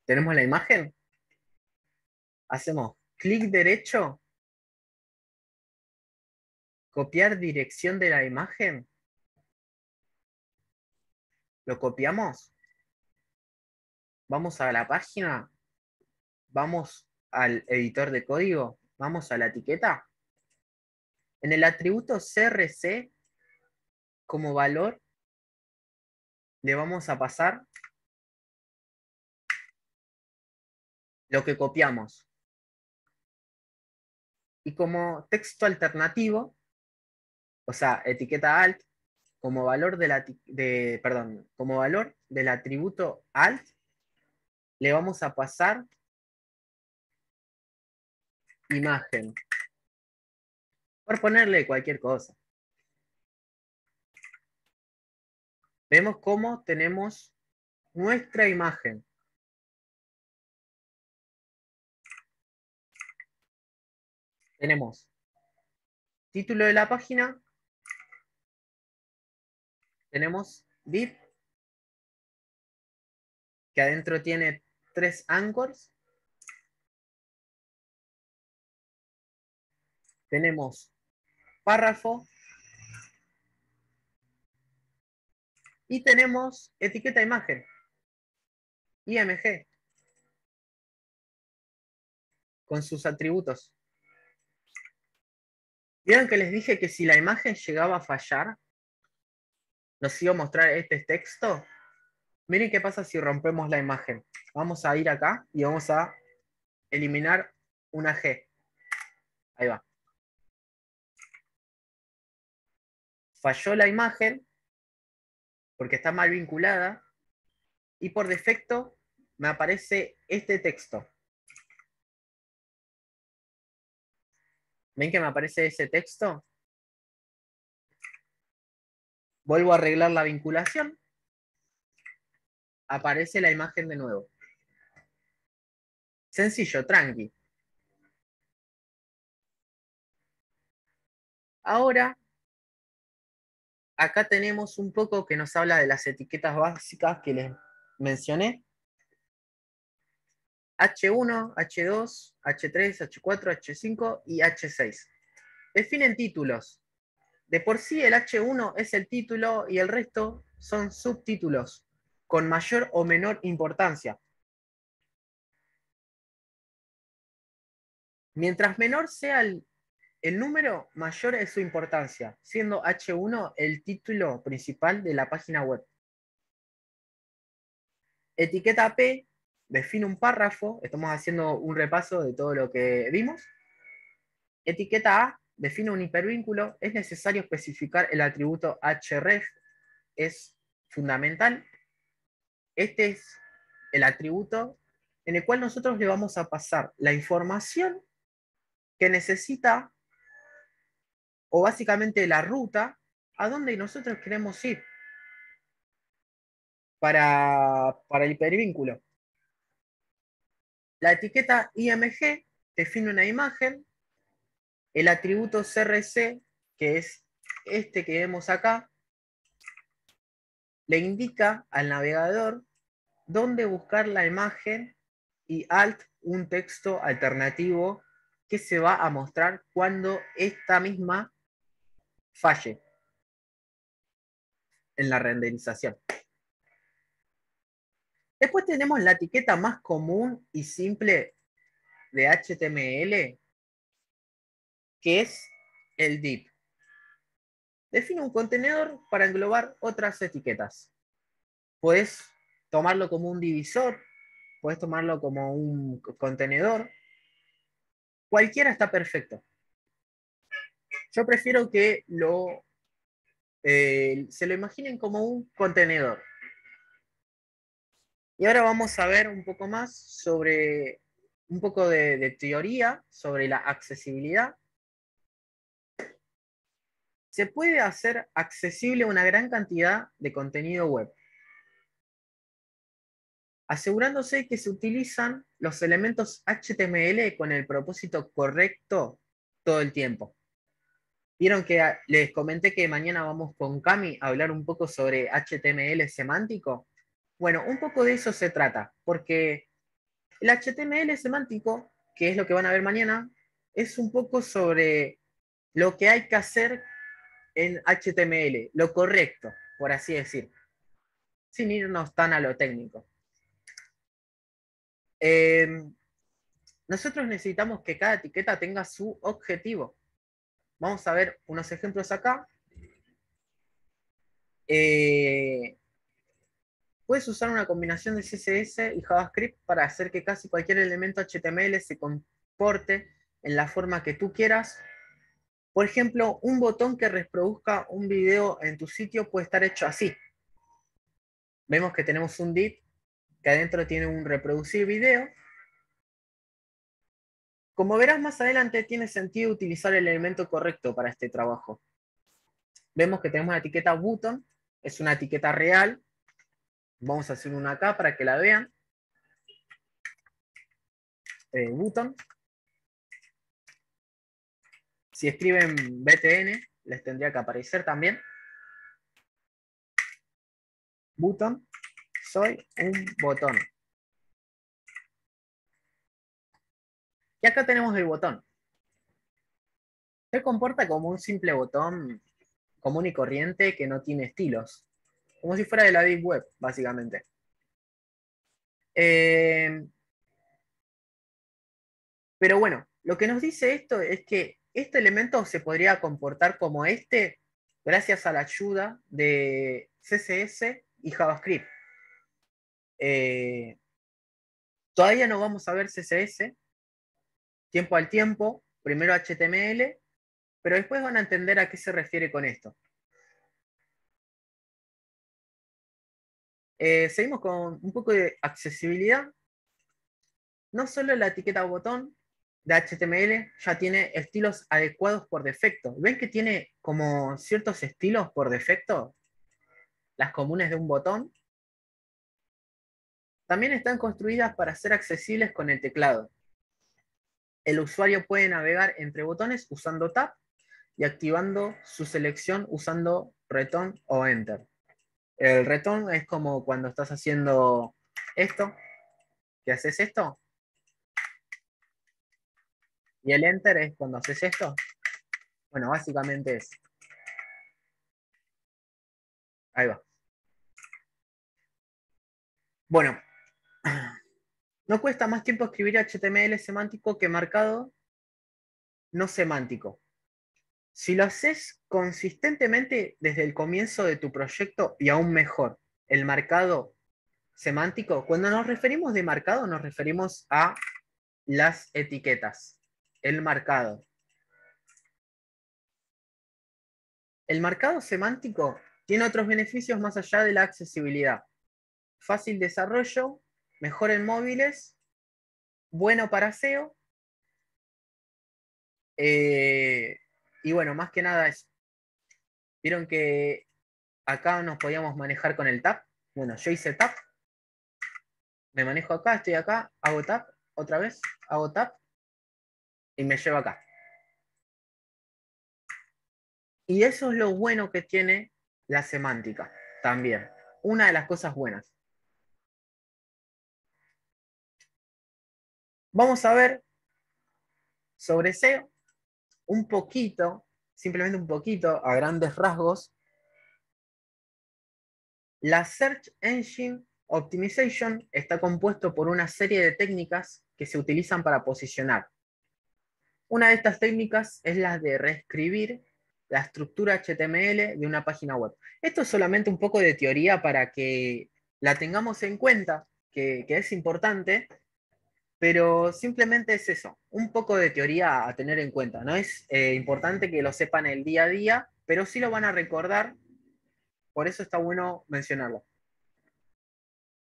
Tenemos la imagen. Hacemos clic derecho, copiar dirección de la imagen. Lo copiamos. Vamos a la página. Vamos al editor de código. Vamos a la etiqueta. En el atributo CRC, como valor, le vamos a pasar lo que copiamos. Y como texto alternativo, o sea, etiqueta alt, como valor como valor del atributo alt, le vamos a pasar imagen. Por ponerle cualquier cosa. Vemos cómo tenemos nuestra imagen. Tenemos título de la página. Tenemos div, que adentro tiene 3 anchors. Tenemos párrafo. Y tenemos etiqueta imagen. IMG. Con sus atributos. Vieron que les dije que si la imagen llegaba a fallar, nos iba a mostrar este texto. Miren qué pasa si rompemos la imagen. Vamos a ir acá y vamos a eliminar una G. Ahí va. Falló la imagen porque está mal vinculada y por defecto me aparece este texto. ¿Ven que me aparece ese texto? Vuelvo a arreglar la vinculación. Aparece la imagen de nuevo. Sencillo, tranqui. Ahora, acá tenemos un poco que nos habla de las etiquetas básicas que les mencioné. H1, H2, H3, H4, H5 y H6. Definen títulos. De por sí el H1 es el título y el resto son subtítulos, con mayor o menor importancia. Mientras menor sea el número, mayor es su importancia, siendo H1 el título principal de la página web. Etiqueta P define un párrafo, estamos haciendo un repaso de todo lo que vimos. Etiqueta A define un hipervínculo, es necesario especificar el atributo href, es fundamental. Este es el atributo en el cual nosotros le vamos a pasar la información que necesita, o básicamente la ruta, a donde nosotros queremos ir para el hipervínculo. La etiqueta img define una imagen, el atributo crc, que es este que vemos acá, le indica al navegador dónde buscar la imagen, y alt un texto alternativo que se va a mostrar cuando esta misma falle en la renderización. Después tenemos la etiqueta más común y simple de HTML, que es el div. Define un contenedor para englobar otras etiquetas. Puedes tomarlo como un divisor, puedes tomarlo como un contenedor. Cualquiera está perfecto. Yo prefiero que se lo imaginen como un contenedor. Y ahora vamos a ver un poco más sobre un poco de teoría sobre la accesibilidad. Se puede hacer accesible una gran cantidad de contenido web, asegurándose que se utilizan los elementos HTML con el propósito correcto todo el tiempo. Vieron que les comenté que mañana vamos con Cami a hablar un poco sobre HTML semántico. Bueno, un poco de eso se trata, porque el HTML semántico, que es lo que van a ver mañana, es un poco sobre lo que hay que hacer en HTML, lo correcto, por así decir, sin irnos tan a lo técnico. Nosotros necesitamos que cada etiqueta tenga su objetivo. Vamos a ver unos ejemplos acá. Puedes usar una combinación de CSS y JavaScript para hacer que casi cualquier elemento HTML se comporte en la forma que tú quieras. Por ejemplo, un botón que reproduzca un video en tu sitio puede estar hecho así. Vemos que tenemos un div que adentro tiene un reproducir video. Como verás más adelante, tiene sentido utilizar el elemento correcto para este trabajo. Vemos que tenemos la etiqueta button, es una etiqueta real. Vamos a hacer una acá para que la vean. Button. Si escriben btn, les tendría que aparecer también. Button, soy un botón. Y acá tenemos el botón. Se comporta como un simple botón común y corriente que no tiene estilos. Como si fuera de la Deep Web, básicamente. Pero bueno, lo que nos dice esto es que este elemento se podría comportar como este gracias a la ayuda de CSS y JavaScript. Todavía no vamos a ver CSS, tiempo al tiempo, primero HTML, pero después van a entender a qué se refiere con esto. Seguimos con un poco de accesibilidad. No solo la etiqueta botón de HTML ya tiene estilos adecuados por defecto. ¿Ven que tiene como ciertos estilos por defecto? Las comunes de un botón. También están construidas para ser accesibles con el teclado. El usuario puede navegar entre botones usando Tab y activando su selección usando Return o Enter. El Return es como cuando estás haciendo esto, que haces esto. Y el Enter es cuando haces esto. Bueno, básicamente es. Ahí va. Bueno. No cuesta más tiempo escribir HTML semántico que marcado no semántico. Si lo haces consistentemente desde el comienzo de tu proyecto y aún mejor, el marcado semántico, cuando nos referimos de marcado nos referimos a las etiquetas, el marcado. El marcado semántico tiene otros beneficios más allá de la accesibilidad. Fácil desarrollo, mejor en móviles, bueno para SEO. Y bueno, más que nada es, vieron que acá nos podíamos manejar con el tab. Bueno, yo hice tab, me manejo acá, estoy acá, hago tab, otra vez, hago tab, y me llevo acá. Y eso es lo bueno que tiene la semántica, también. Una de las cosas buenas. Vamos a ver sobre SEO un poquito, simplemente un poquito, a grandes rasgos. La Search Engine Optimization está compuesto por una serie de técnicas que se utilizan para posicionar. Una de estas técnicas es la de reescribir la estructura HTML de una página web. Esto es solamente un poco de teoría para que la tengamos en cuenta, que es importante, pero simplemente es eso, un poco de teoría a tener en cuenta. No es importante que lo sepan el día a día, pero sí lo van a recordar, por eso está bueno mencionarlo.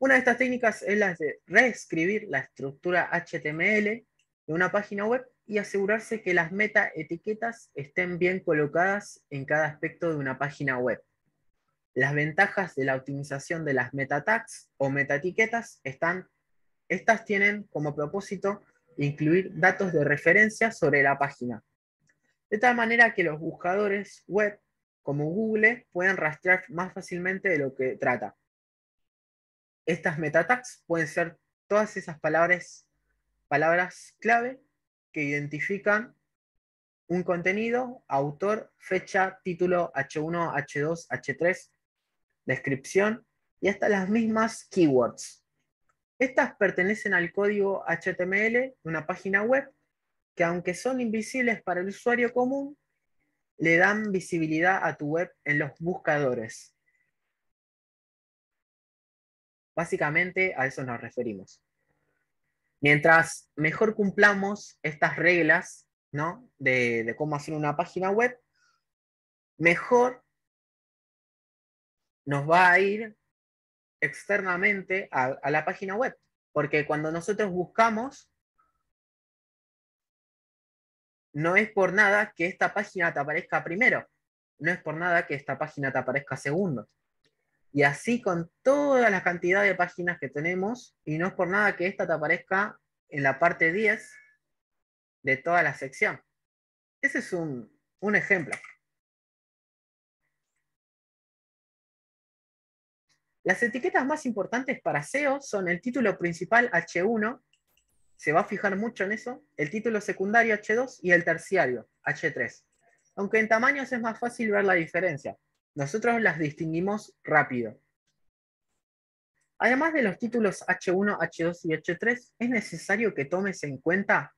Una de estas técnicas es la de reescribir la estructura HTML de una página web y asegurarse que las metaetiquetas estén bien colocadas en cada aspecto de una página web. Las ventajas de la optimización de las meta tags o metaetiquetas estas tienen como propósito incluir datos de referencia sobre la página, de tal manera que los buscadores web como Google puedan rastrear más fácilmente de lo que trata. Estas meta tags pueden ser todas esas palabras clave que identifican un contenido, autor, fecha, título, H1, H2, H3, descripción y hasta las mismas keywords. Estas pertenecen al código HTML de una página web que, aunque son invisibles para el usuario común, le dan visibilidad a tu web en los buscadores. Básicamente a eso nos referimos. Mientras mejor cumplamos estas reglas, ¿no?, de cómo hacer una página web, mejor nos va a ir externamente a la página web. Porque cuando nosotros buscamos, no es por nada que esta página te aparezca primero. No es por nada que esta página te aparezca segundo. Y así con toda la cantidad de páginas que tenemos, y no es por nada que esta te aparezca en la parte 10 de toda la sección. Ese es un ejemplo. Las etiquetas más importantes para SEO son el título principal H1, se va a fijar mucho en eso, el título secundario H2 y el terciario H3. Aunque en tamaños es más fácil ver la diferencia. Nosotros las distinguimos rápido. Además de los títulos H1, H2 y H3, es necesario que tomes en cuenta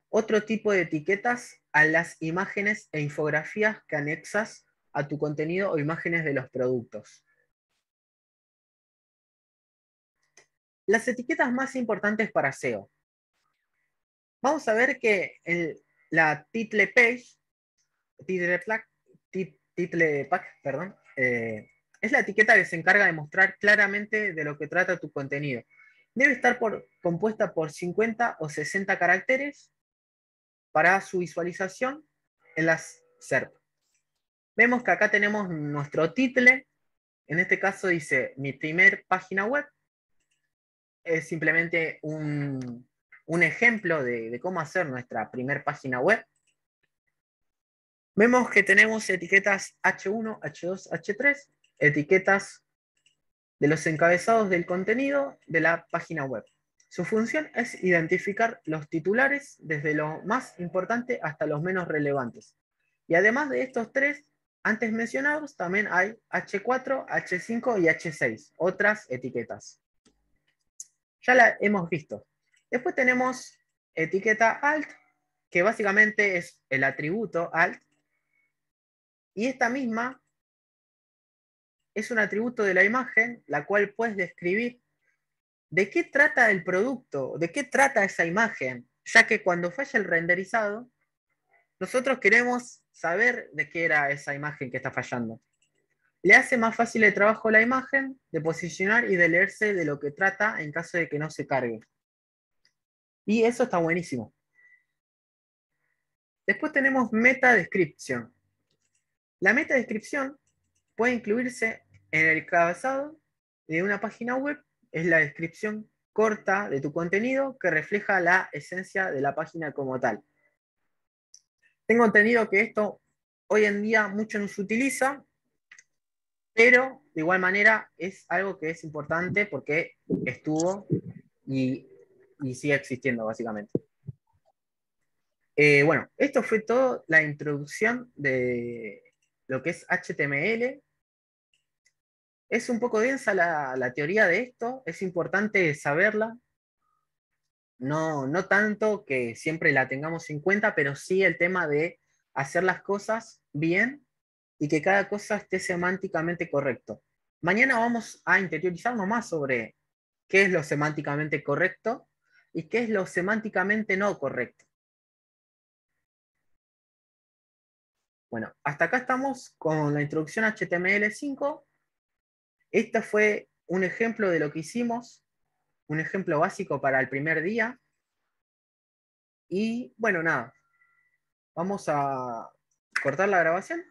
otro tipo de etiquetas a las imágenes e infografías que anexas a tu contenido o imágenes de los productos. Las etiquetas más importantes para SEO. Vamos a ver que la title page, title pack, perdón, es la etiqueta que se encarga de mostrar claramente de lo que trata tu contenido. Debe estar compuesta por 50 o 60 caracteres para su visualización en las SERP. Vemos que acá tenemos nuestro title. En este caso dice mi primer página web. Es simplemente un ejemplo de cómo hacer nuestra primer página web. Vemos que tenemos etiquetas H1, H2, H3, etiquetas de los encabezados del contenido de la página web. Su función es identificar los titulares desde lo más importante hasta los menos relevantes. Y además de estos tres antes mencionados, también hay H4, H5 y H6, otras etiquetas. Ya la hemos visto. Después tenemos etiqueta alt, que básicamente es el atributo alt. Y esta misma es un atributo de la imagen, la cual puedes describir de qué trata el producto, de qué trata esa imagen, ya que cuando falla el renderizado, nosotros queremos saber de qué era esa imagen que está fallando. Le hace más fácil el trabajo a la imagen de posicionar y de leerse de lo que trata en caso de que no se cargue. Y eso está buenísimo. Después tenemos meta descripción. La meta descripción puede incluirse en el encabezado de una página web. Es la descripción corta de tu contenido que refleja la esencia de la página como tal. Tengo entendido que esto hoy en día mucho no se utiliza, pero de igual manera es algo que es importante porque estuvo y sigue existiendo básicamente. Bueno, esto fue todo la introducción de lo que es HTML. Es un poco densa la teoría de esto, es importante saberla. No tanto que siempre la tengamos en cuenta, pero sí el tema de hacer las cosas bien y que cada cosa esté semánticamente correcto. Mañana vamos a interiorizarnos más sobre qué es lo semánticamente correcto y qué es lo semánticamente no correcto. Bueno, hasta acá estamos con la introducción a HTML5. Este fue un ejemplo de lo que hicimos, un ejemplo básico para el primer día. Y bueno, nada, vamos a cortar la grabación.